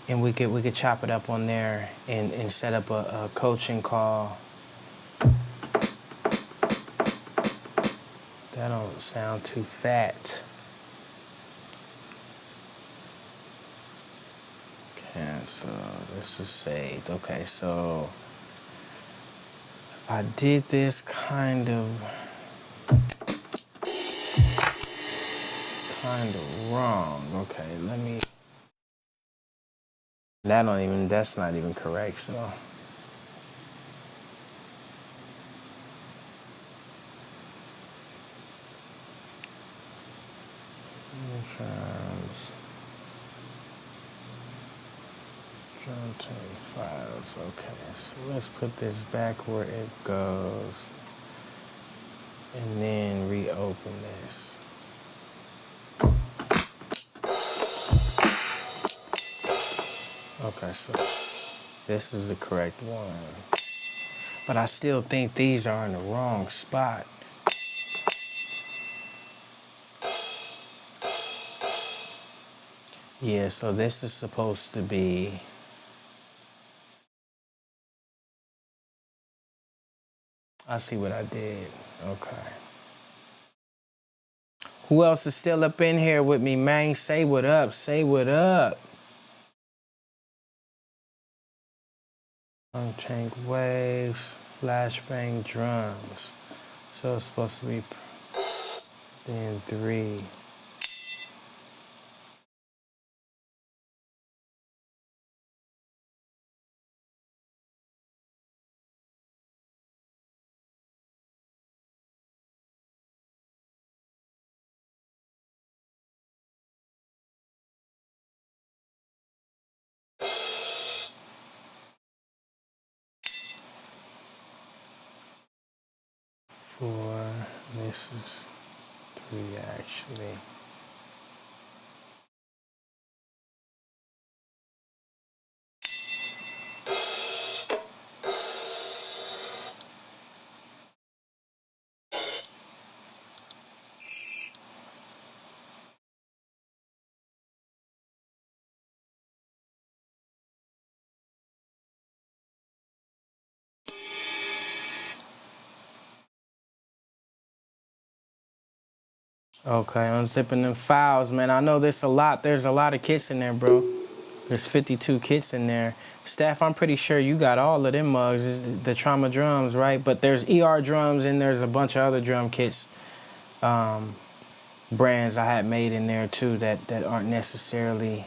we could chop it up on there and set up a coaching call. That don't sound too fat. Okay, so this is saved. Okay, so I did this kind of wrong. Okay, let me. That's not even correct, so. Insurance. Drum files. Okay, so let's put this back where it goes. And then reopen this. Okay, so this is the correct one. But I still think these are in the wrong spot. Yeah, so this is supposed to be. I see what I did. Okay. Who else is still up in here with me, man? Say what up. Say what up. Tank waves, flashbang drums. So it's supposed to be then 3. Four. This is 3 actually. Okay, unzipping them files, man. I know there's a lot. There's a lot of kits in there, bro. There's 52 kits in there. Staff, I'm pretty sure you got all of them mugs, the trauma drums, right? But there's ER drums and there's a bunch of other drum kits, brands I had made in there too that aren't necessarily,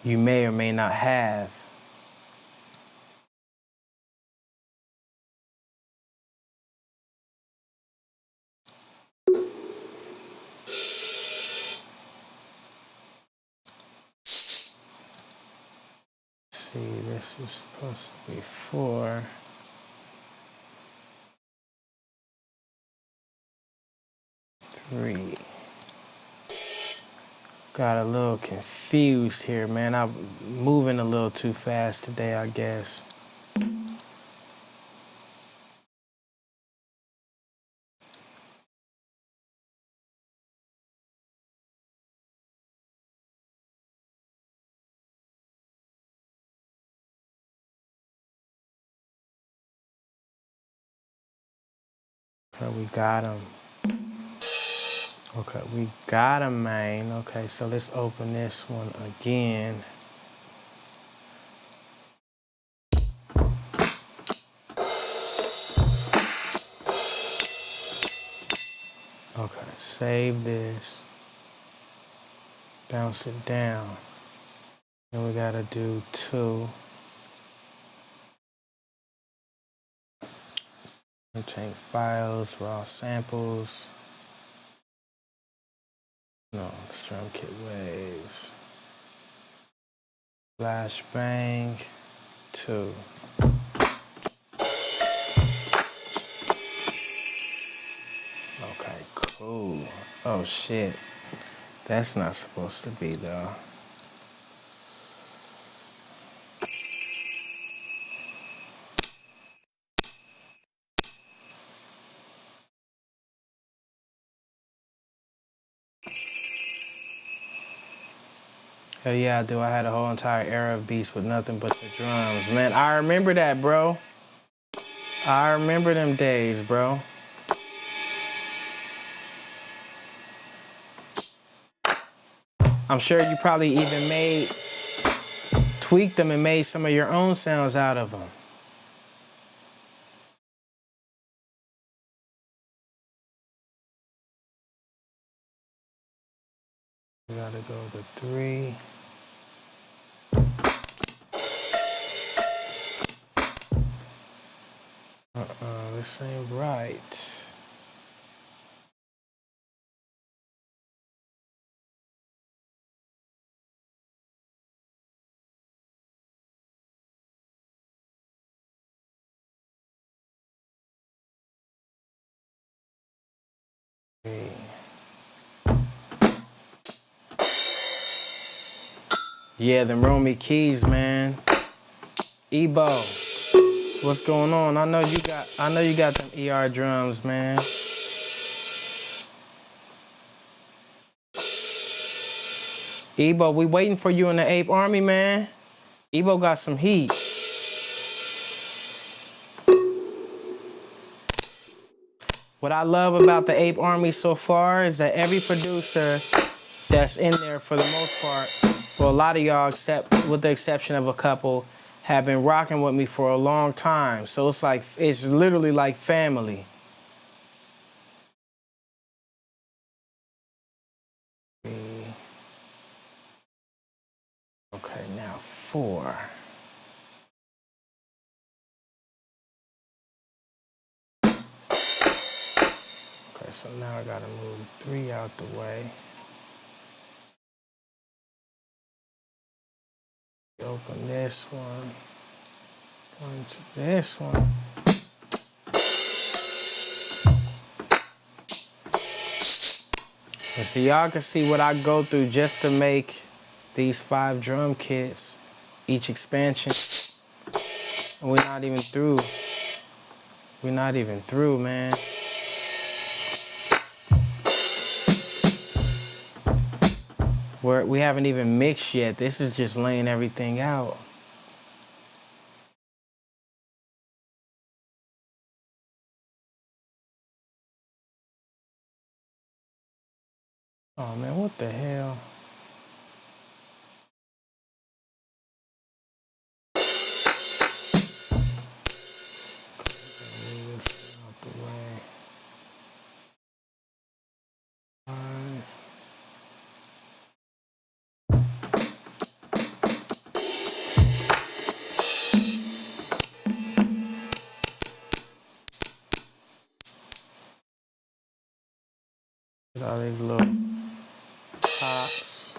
you may or may not have. See, this is supposed to be 4. Three. Got a little confused here, man. I'm moving a little too fast today, I guess. Okay, we got him. Okay, we got him, man. Okay, so let's open this one again. Okay, save this. Bounce it down. Then we gotta do 2. Tank files, raw samples. No, it's drum kit waves. Flash bang, 2. Okay, cool. Oh shit. That's not supposed to be though. Hell yeah, I do. I had a whole entire era of beats with nothing but the drums. Man, I remember that, bro. I remember them days, bro. I'm sure you probably even tweaked them and made some of your own sounds out of them. We gotta go to 3. This ain't right. Yeah, them Romy keys, man. Ebo, what's going on? I know you got them ER drums, man. Ebo, we waiting for you in the Ape Army, man. Ebo got some heat. What I love about the Ape Army so far is that every producer that's in there, for the most part, for a lot of y'all, except with the exception of a couple, have been rocking with me for a long time. So it's literally like family. Okay, now 4. Okay, so now I gotta move 3 out the way. Open this one. Go into this one. And so y'all can see what I go through just to make these 5 drum kits, each expansion. And we're not even through. We're not even through, man. We haven't even mixed yet. This is just laying everything out. Oh man, what the hell? Move this out the way. Alright. Get all these little pops.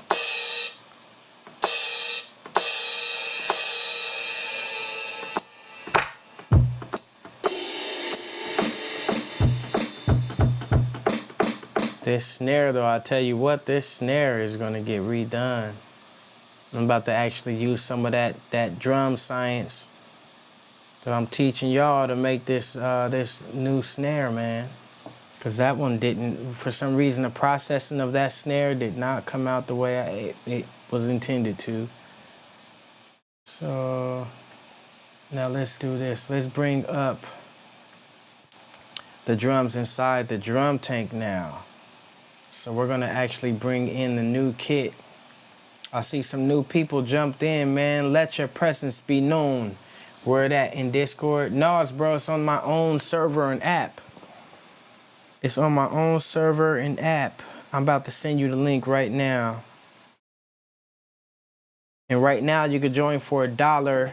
This snare though, I tell you what, this snare is gonna get redone. I'm about to actually use some of that drum science that I'm teaching y'all to make this this new snare, man. Cause that one didn't, for some reason, the processing of that snare did not come out the way it was intended to. So now let's do this. Let's bring up the drums inside the drum tank now. So we're gonna actually bring in the new kit. I see some new people jumped in, man. Let your presence be known. Where that in Discord? No, it's bro, it's on my own server and app. It's on my own server and app. I'm about to send you the link right now. And right now you could join for $1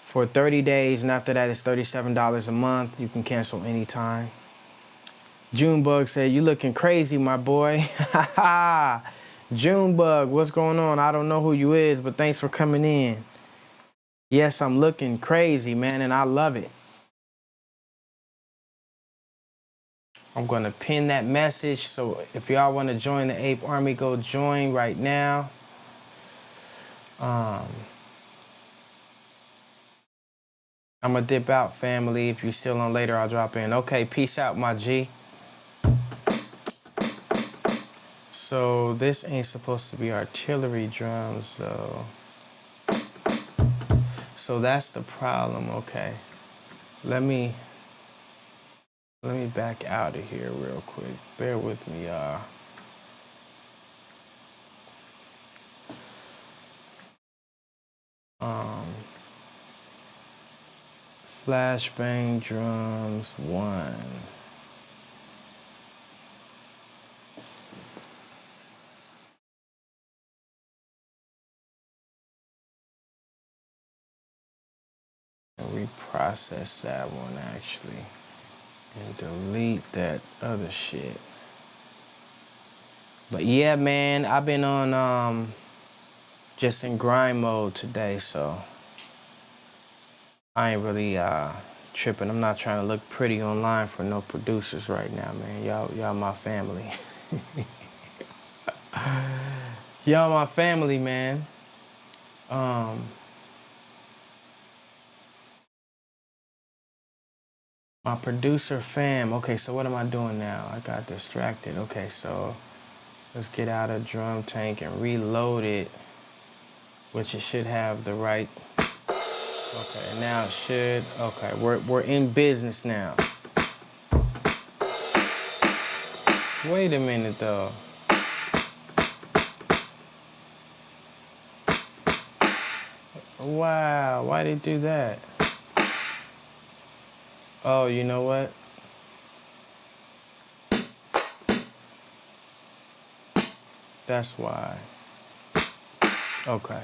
for 30 days. And after that, it's $37 a month. You can cancel anytime. Junebug said, you looking crazy, my boy. Junebug, what's going on? I don't know who you is, but thanks for coming in. Yes, I'm looking crazy, man, and I love it. I'm gonna pin that message. So if y'all wanna join the Ape Army, go join right now. I'm gonna dip out, family. If you're still on later, I'll drop in. Okay, peace out, my G. So this ain't supposed to be artillery drums, though. So that's the problem. Okay, let me back out of here real quick. Bear with me, y'all. Flashbang drums 1. Reprocess that one actually and delete that other shit. But yeah, man, I've been on just in grind mode today, so I ain't really tripping. I'm not trying to look pretty online for no producers right now, man. Y'all my family. Y'all my family, man. My producer fam. Okay, so what am I doing now? I got distracted. Okay, so let's get out of drum tank and reload it, which it should have the right. Okay, now it should. Okay, we're in business now. Wait a minute though. Wow, why did it do that? Oh, you know what? That's why. Okay.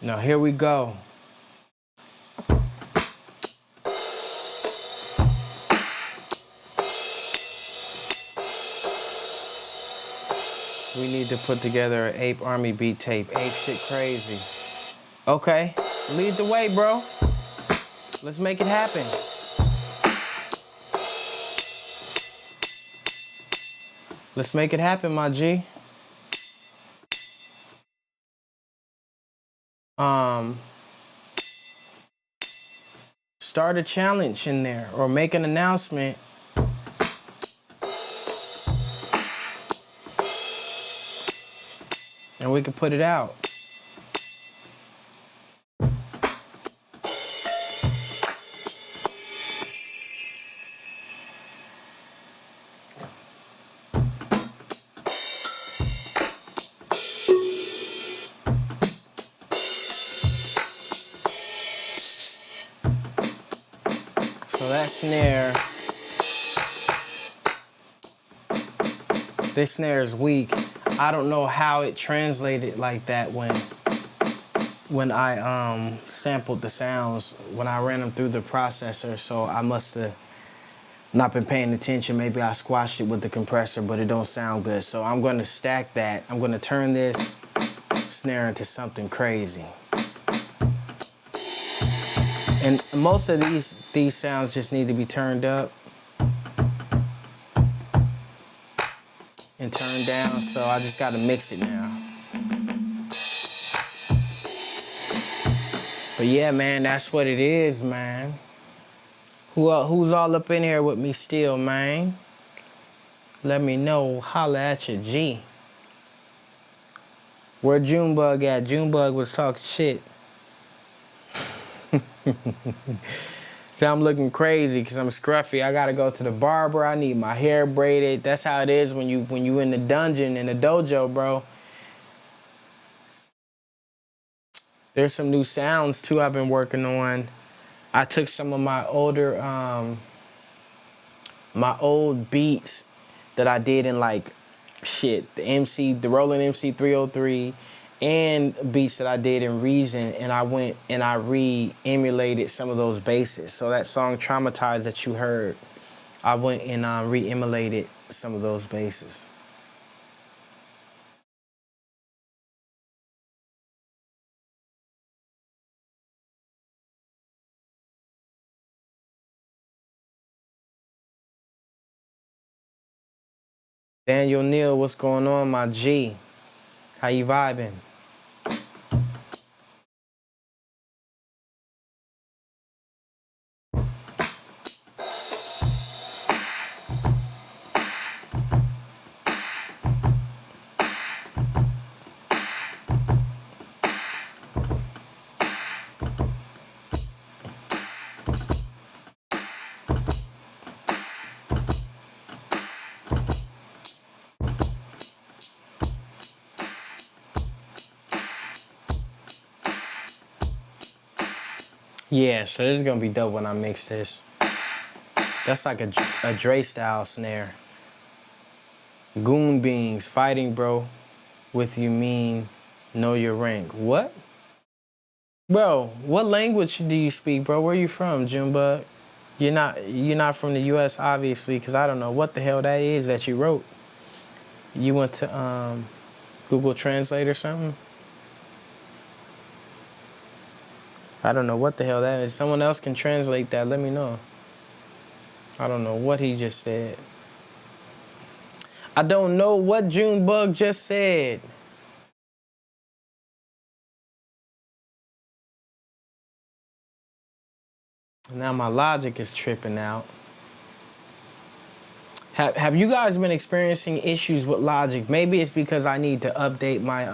Now here we go. We need to put together an Ape Army beat tape. Ape shit crazy. Okay, lead the way, bro. Let's make it happen. Let's make it happen, my G. Start a challenge in there or make an announcement. And we can put it out. that snare, this snare is weak. I don't know how it translated like that when I sampled the sounds, when I ran them through the processor. So I must have not been paying attention. Maybe I squashed it with the compressor, but it don't sound good. So I'm gonna stack that. I'm gonna turn this snare into something crazy. And most of these sounds just need to be turned up and turned down, so I just gotta mix it now. But yeah, man, that's what it is, man. Who's all up in here with me still, man? Let me know. Holla at your G. Where Junebug at? Junebug was talking shit. So I'm looking crazy because I'm scruffy. I gotta go to the barber. I need my hair braided. That's how it is when you in the dungeon, in the dojo, bro. There's some new sounds too I've been working on. I took some of my older, my old beats that I did in like, shit, the Roland MC 303, and beats that I did in Reason, and I went and I re-emulated some of those basses. So that song Traumatized that you heard, I went and re-emulated some of those basses. Daniel Neal, what's going on, my G? How you vibing? Yeah, so this is gonna be dope when I mix this. That's like a Dre style snare. Goon beans, fighting bro, with you mean know your rank. What? Bro, what language do you speak, bro? Where you from, Junebug? You're not from the US, obviously, because I don't know what the hell that is that you wrote. You went to Google Translate or something? I don't know what the hell that is. Someone else can translate that, let me know. I don't know what he just said. I don't know what Junebug just said. Now my Logic is tripping out. Have you guys been experiencing issues with Logic? Maybe it's because I need to update my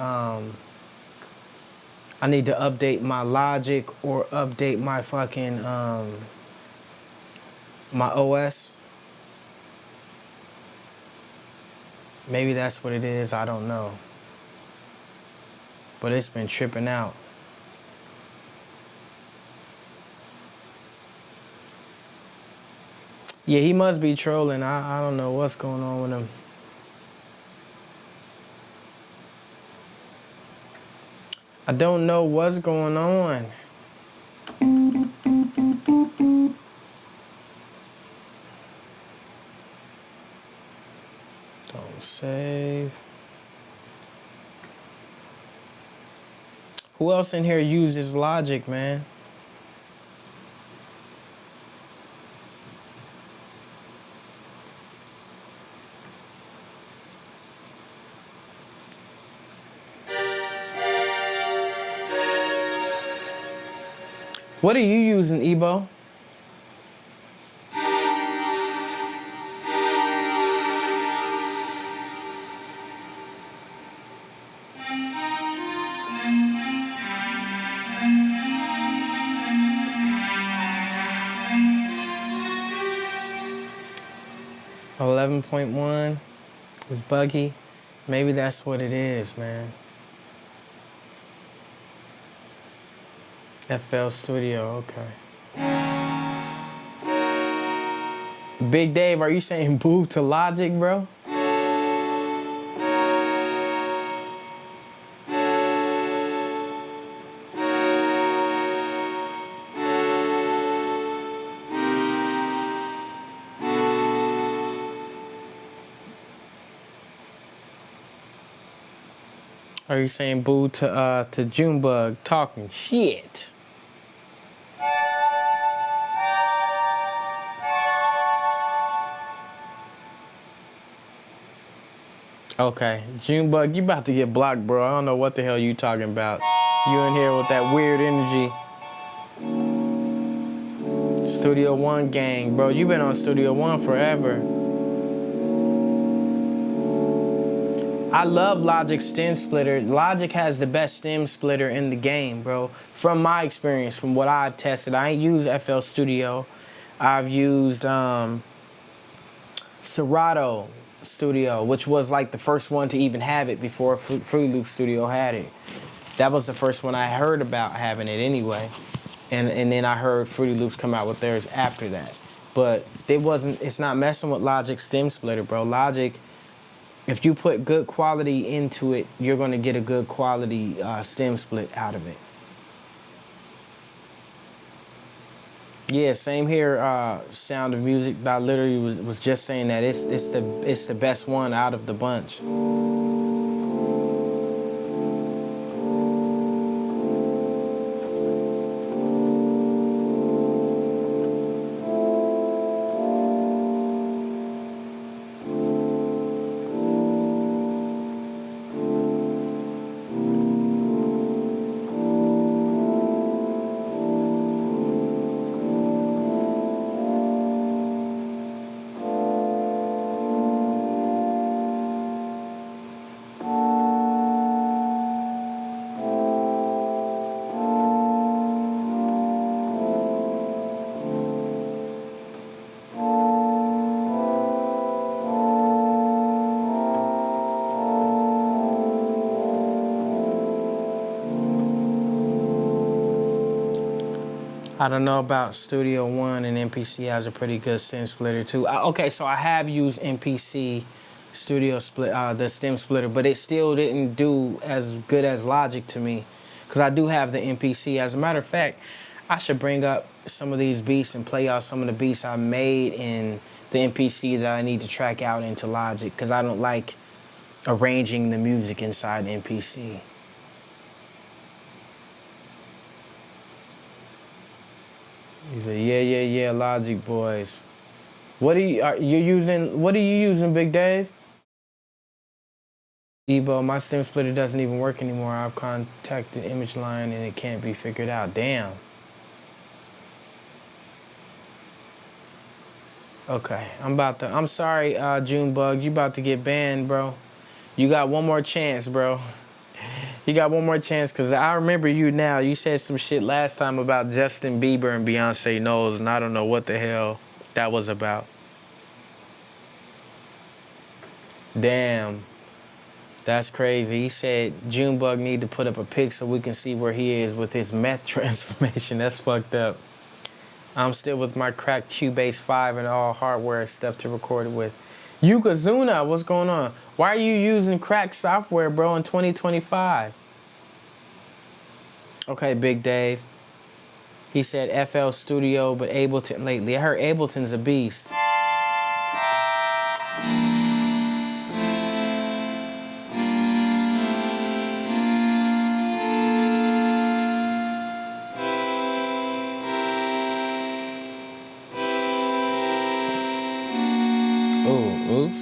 Logic or update my fucking my OS. Maybe that's what it is, I don't know. But it's been tripping out. Yeah, he must be trolling. I don't know what's going on with him. I don't know what's going on. Don't save. Who else in here uses Logic, man? What are you using, Ebo? Oh, 11.1 is buggy. Maybe that's what it is, man. FL Studio, okay. Big Dave, are you saying boo to Logic, bro? Are you saying boo to Junebug talking shit? Okay, Junebug, you about to get blocked, bro. I don't know what the hell you talking about. You in here with that weird energy. Studio One gang, bro. You been on Studio One forever. I love Logic's stem splitter. Logic has the best stem splitter in the game, bro. From my experience, from what I've tested. I ain't used FL Studio. I've used Serato Studio, which was like the first one to even have it before Fruity Loop Studio had it. That was the first one I heard about having it anyway. And then I heard Fruity Loops come out with theirs after that. But it's not messing with Logic's stem splitter, bro. Logic, if you put good quality into it, you're gonna get a good quality stem split out of it. Yeah, same here. Sound of Music. I literally was just saying that it's the best one out of the bunch. I don't know about Studio One, and MPC has a pretty good stem splitter too. Okay, so I have used MPC Studio Split, the stem splitter, but it still didn't do as good as Logic to me, because I do have the MPC. As a matter of fact, I should bring up some of these beats and play out some of the beats I made in the MPC that I need to track out into Logic, because I don't like arranging the music inside MPC. He's like, yeah, Logic boys. What are you using? What are you using, Big Dave? Debo, my stem splitter doesn't even work anymore. I've contacted Image Line and it can't be figured out. Damn. Okay, I'm sorry, Junebug. You about to get banned, bro. You got one more chance, bro. You got one more chance, because I remember you now. You said some shit last time about Justin Bieber and Beyonce Knowles, and I don't know what the hell that was about. Damn. That's crazy. He said Junebug need to put up a pic so we can see where he is with his meth transformation. That's fucked up. I'm still with my cracked Cubase 5 and all hardware stuff to record it with. Yokozuna, what's going on? Why are you using cracked software, bro, in 2025? Okay, Big Dave. He said FL Studio, but Ableton lately. I heard Ableton's a beast. Ooh, oops.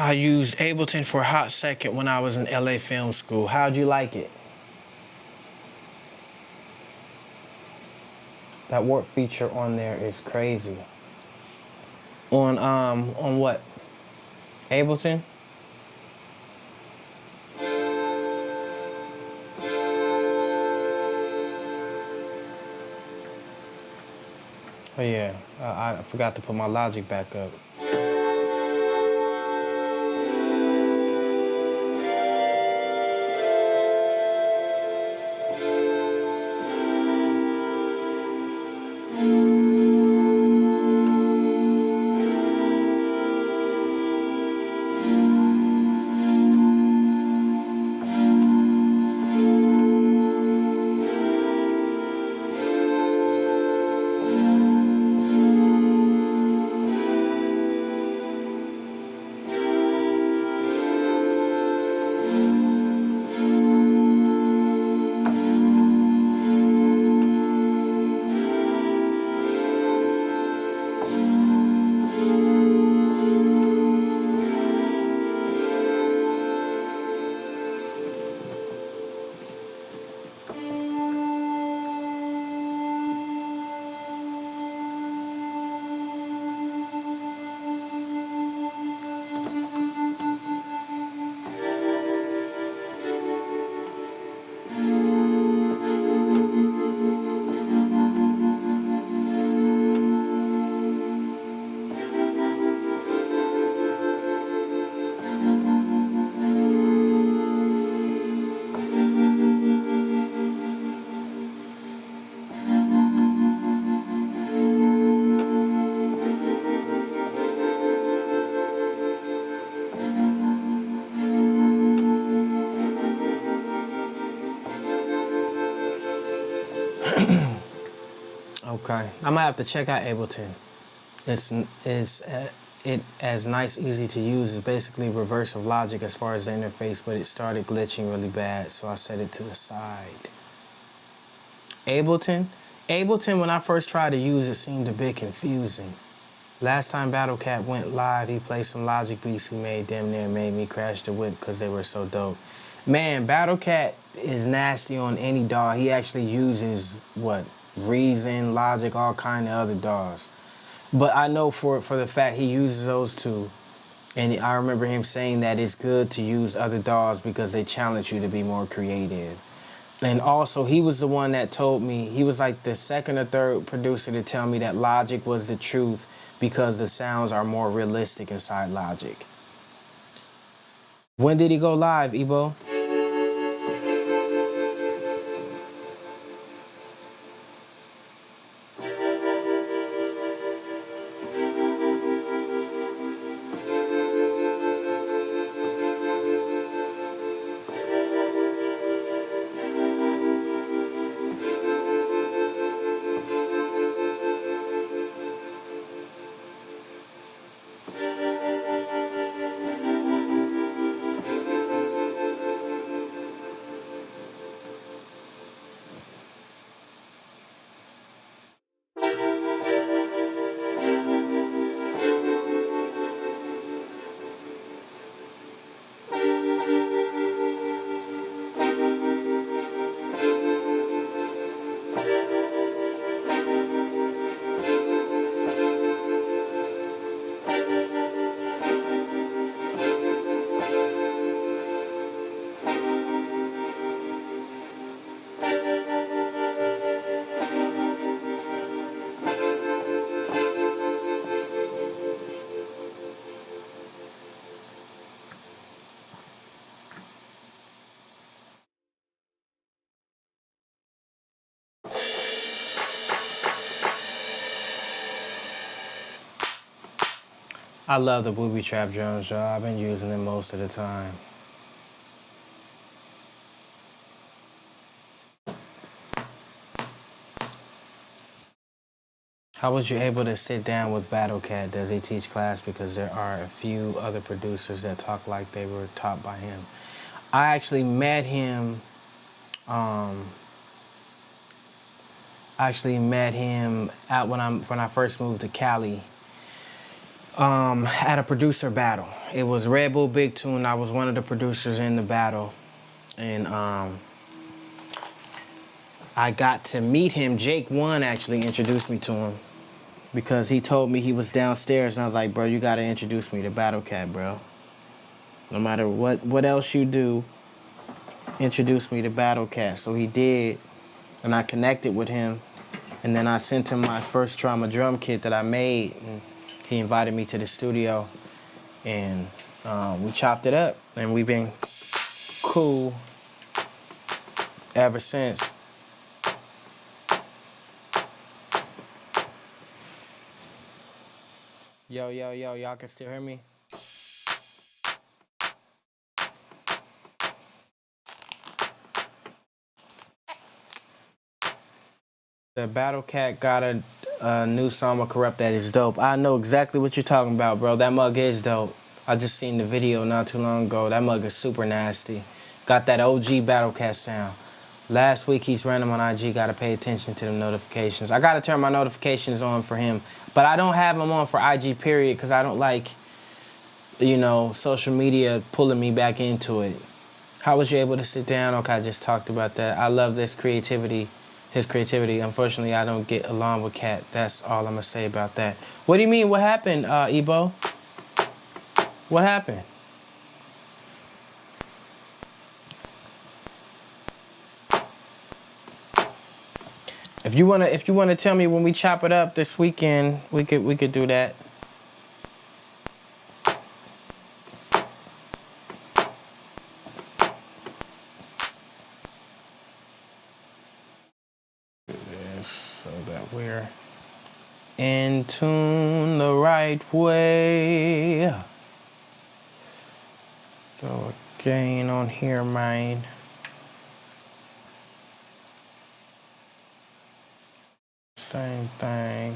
I used Ableton for a hot second when I was in LA Film School. How'd you like it? That warp feature on there is crazy. On what? Ableton? Oh yeah, I forgot to put my Logic back up. Okay, I might have to check out Ableton. It as nice, easy to use. It's basically reverse of Logic as far as the interface, but it started glitching really bad, so I set it to the side. Ableton, when I first tried to use it, seemed a bit confusing. Last time BattleCat went live, he played some Logic beats he made, damn near made me crash the whip because they were so dope. Man, BattleCat is nasty on any DAW. He actually uses, what, Reason, Logic, all kind of other DAWs. But I know for the fact he uses those too. And I remember him saying that it's good to use other DAWs because they challenge you to be more creative. And also, he was the one that told me, he was like the second or third producer to tell me that Logic was the truth because the sounds are more realistic inside Logic. When did he go live, Ebo? I love the Booby Trap drums, y'all. I've been using them most of the time. How was you able to sit down with BattleCat? Does he teach class? Because there are a few other producers that talk like they were taught by him. I actually met him out when I first moved to Cali. at a producer battle. It was Red Bull Big Tune. I was one of the producers in the battle. And I got to meet him. Jake One actually introduced me to him because he told me he was downstairs. And I was like, bro, you got to introduce me to Battle Cat, bro. No matter what else you do, introduce me to Battle Cat. So he did. And I connected with him. And then I sent him my first Trauma drum kit that I made. And he invited me to the studio. And we chopped it up. And we've been cool ever since. Yo, y'all can still hear me? The Battle Cat got a new song of Corrupt that is dope. I know exactly what you're talking about, bro. That mug is dope. I just seen the video not too long ago. That mug is super nasty. Got that OG Battle Cat sound. Last week he's random on IG, gotta pay attention to the notifications. I gotta turn my notifications on for him, but I don't have them on for IG period because I don't like, you know, social media pulling me back into it. How was you able to sit down? Okay, I just talked about that. I love this creativity, his creativity. Unfortunately, I don't get along with Cat. That's all I'm gonna say about that. What do you mean, what happened, Ebo? What happened? If you wanna tell me when we chop it up this weekend, we could do that. Do this so that we're in tune the right way. Throw a gain on here, man. Same thing.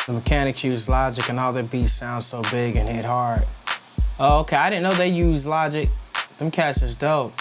The mechanics use Logic and all their beats sound so big and hit hard. Oh, okay, I didn't know they use Logic. Them cats is dope.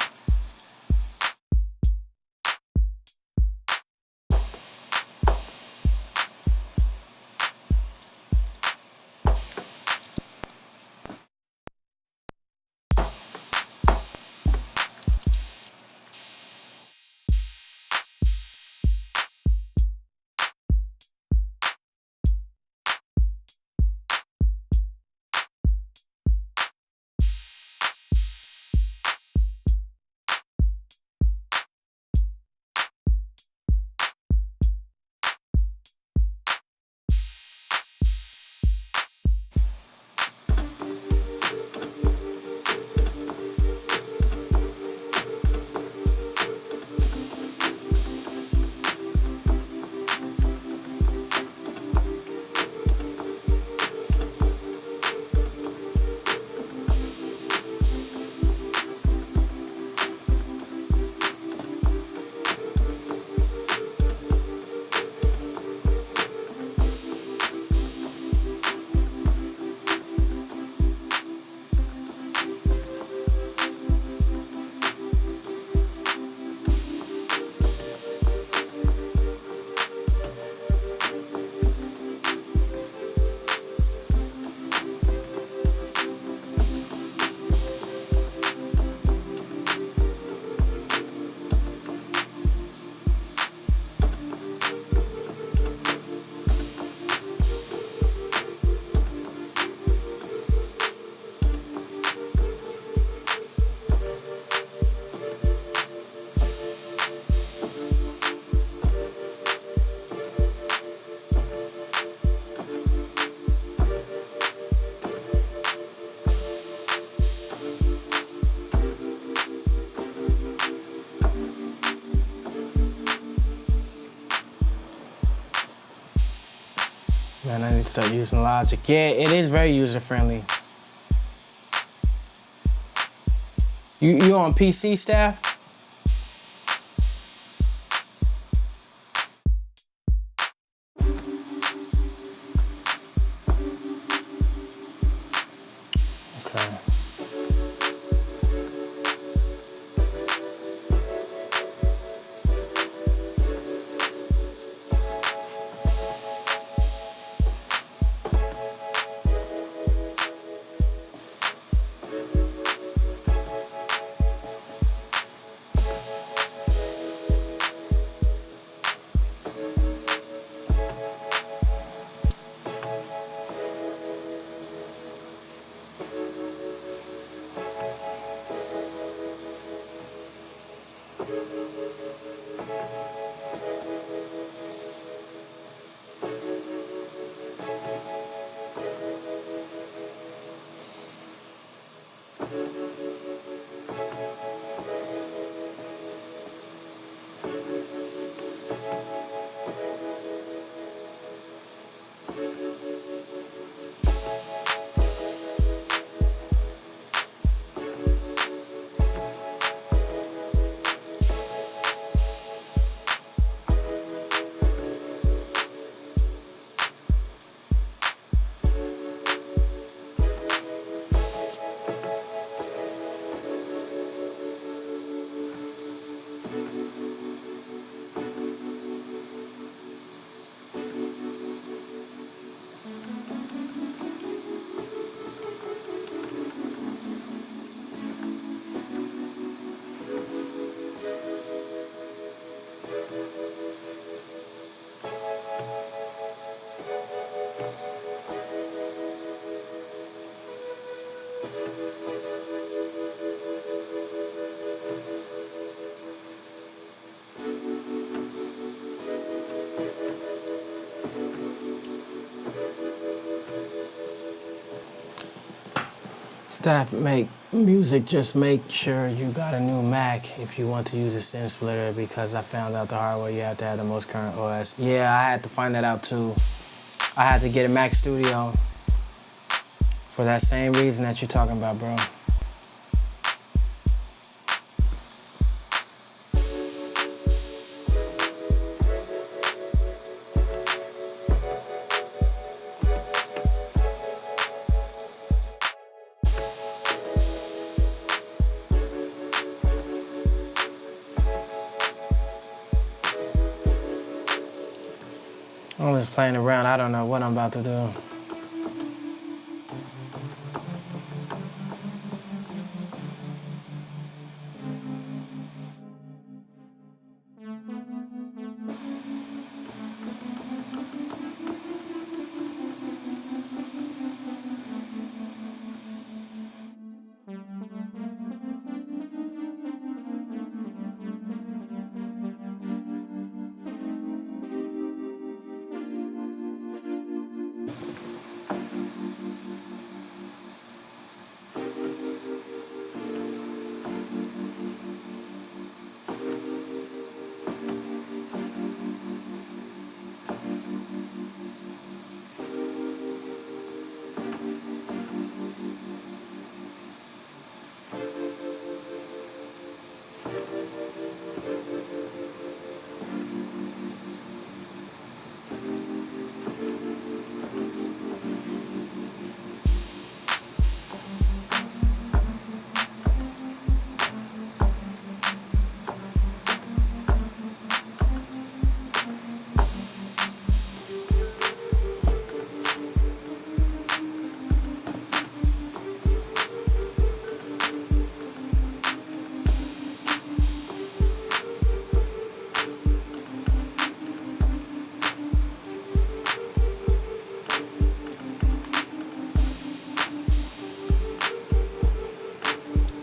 Man, I need to start using Logic. Yeah, it is very user-friendly. You on PC, Staff? Okay. Staff, make music, just make sure you got a new Mac if you want to use a Sim Splitter, because I found out the hard way you have to have the most current OS. Yeah, I had to find that out too. I had to get a Mac Studio for that same reason that you're talking about, bro. I'm just playing around. I don't know what I'm about to do.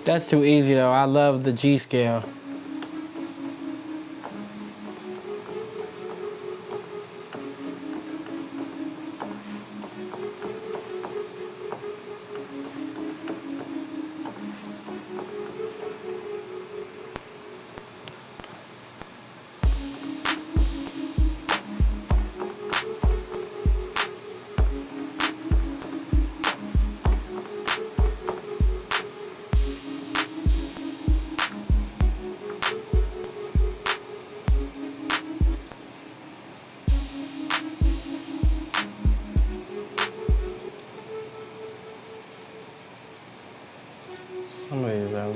That's too easy though. I love the G scale. Some of these are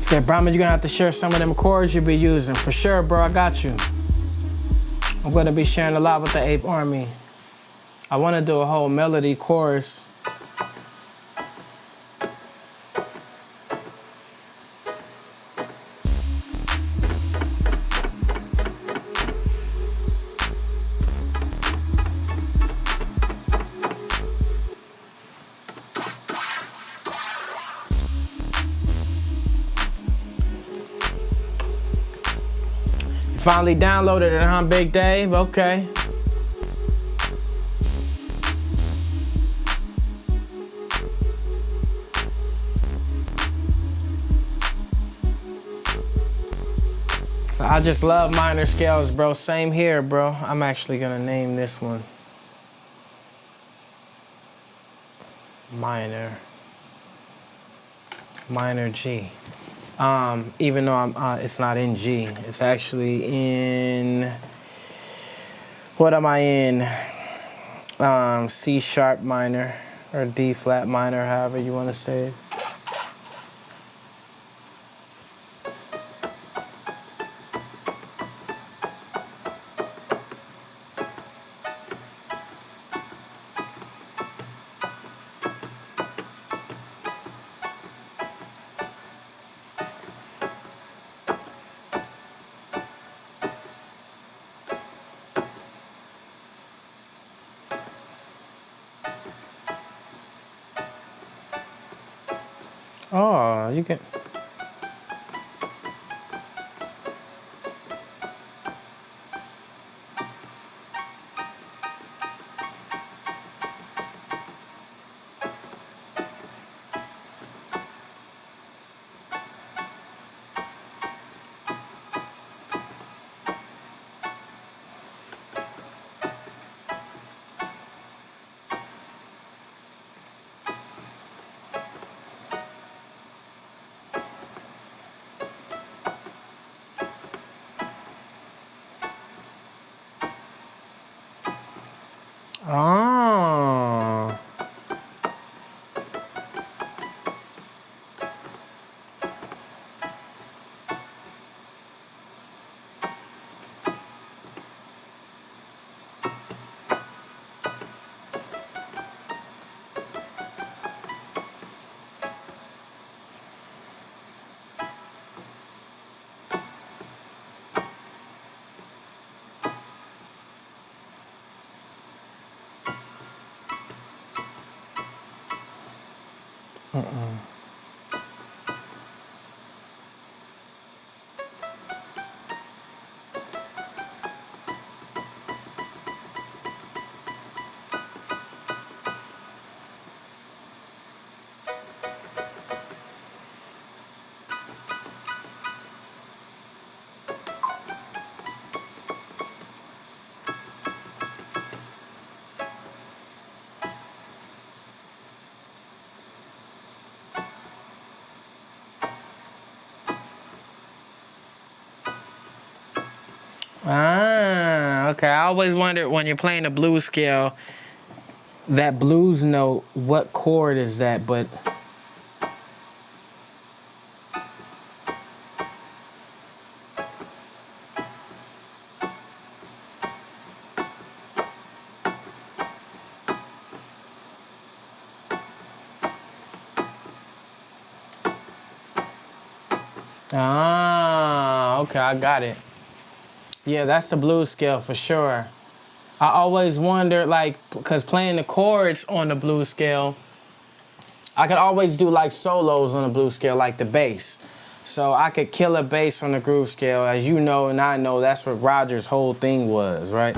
Said, Brahma, you're gonna have to share some of them chords you be using. For sure, bro, I got you. I'm gonna be sharing a lot with the Ape Army. I wanna do a whole melody chorus. Finally downloaded it, huh, Big Dave? Okay. So I just love minor scales, bro. Same here, bro. I'm actually gonna name this one minor G. Even though it's not in G, it's actually in, what am I in? C sharp minor or D flat minor, however you want to say it. Oh, you can. Oh. Ah, okay. I always wondered when you're playing a blues scale, that blues note, what chord is that? But okay, I got it. Yeah, that's the blues scale for sure. I always wondered, like, because playing the chords on the blues scale, I could always do like solos on the blues scale, like the bass. So I could kill a bass on the groove scale. As you know and I know, that's what Roger's whole thing was, right?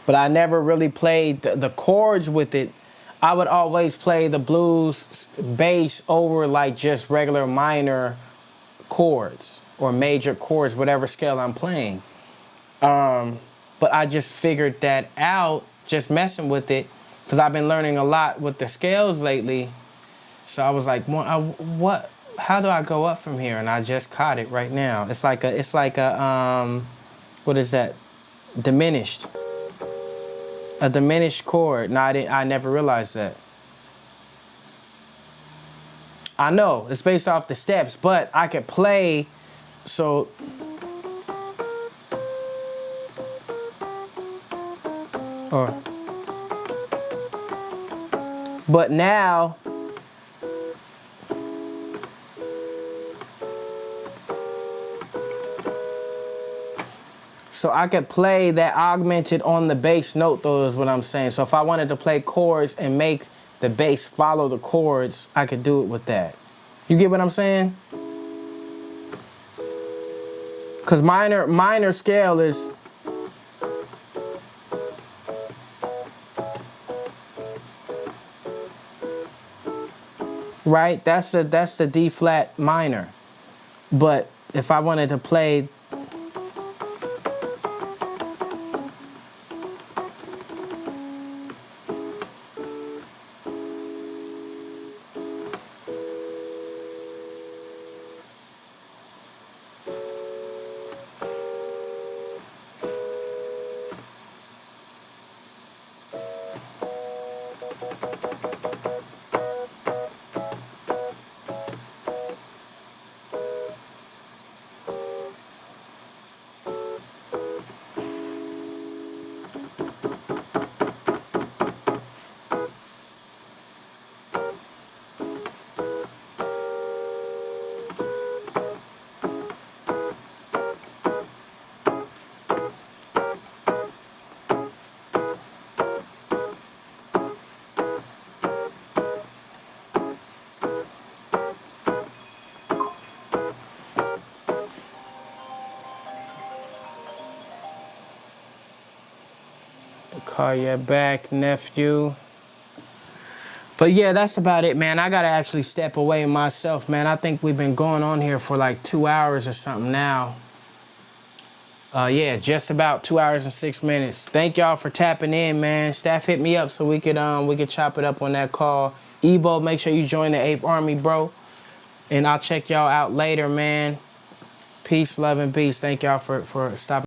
But I never really played the chords with it. I would always play the blues bass over like just regular minor chords or major chords, whatever scale I'm playing. But I just figured that out, just messing with it, because I've been learning a lot with the scales lately. So I was like, what? How do I go up from here? And I just caught it right now. It's like a what is that? Diminished. A diminished chord. No, I never realized that. I know it's based off the steps, but I could play. So. Or. But now. So I could play that augmented on the bass note, though, is what I'm saying. So if I wanted to play chords and make the bass follow the chords, I could do it with that. You get what I'm saying? Because minor scale is... Right? That's the D flat minor. But if I wanted to play... Call you back, nephew. But yeah, that's about it, man. I gotta actually step away myself, man. I think we've been going on here for like 2 hours or something now. Yeah, just about 2 hours and 6 minutes. Thank y'all for tapping in, man. Staff hit me up so we could chop it up on that call. Ebo, make sure you join the Ape Army, bro. And I'll check y'all out later, man. Peace, love, and peace. Thank y'all for stopping.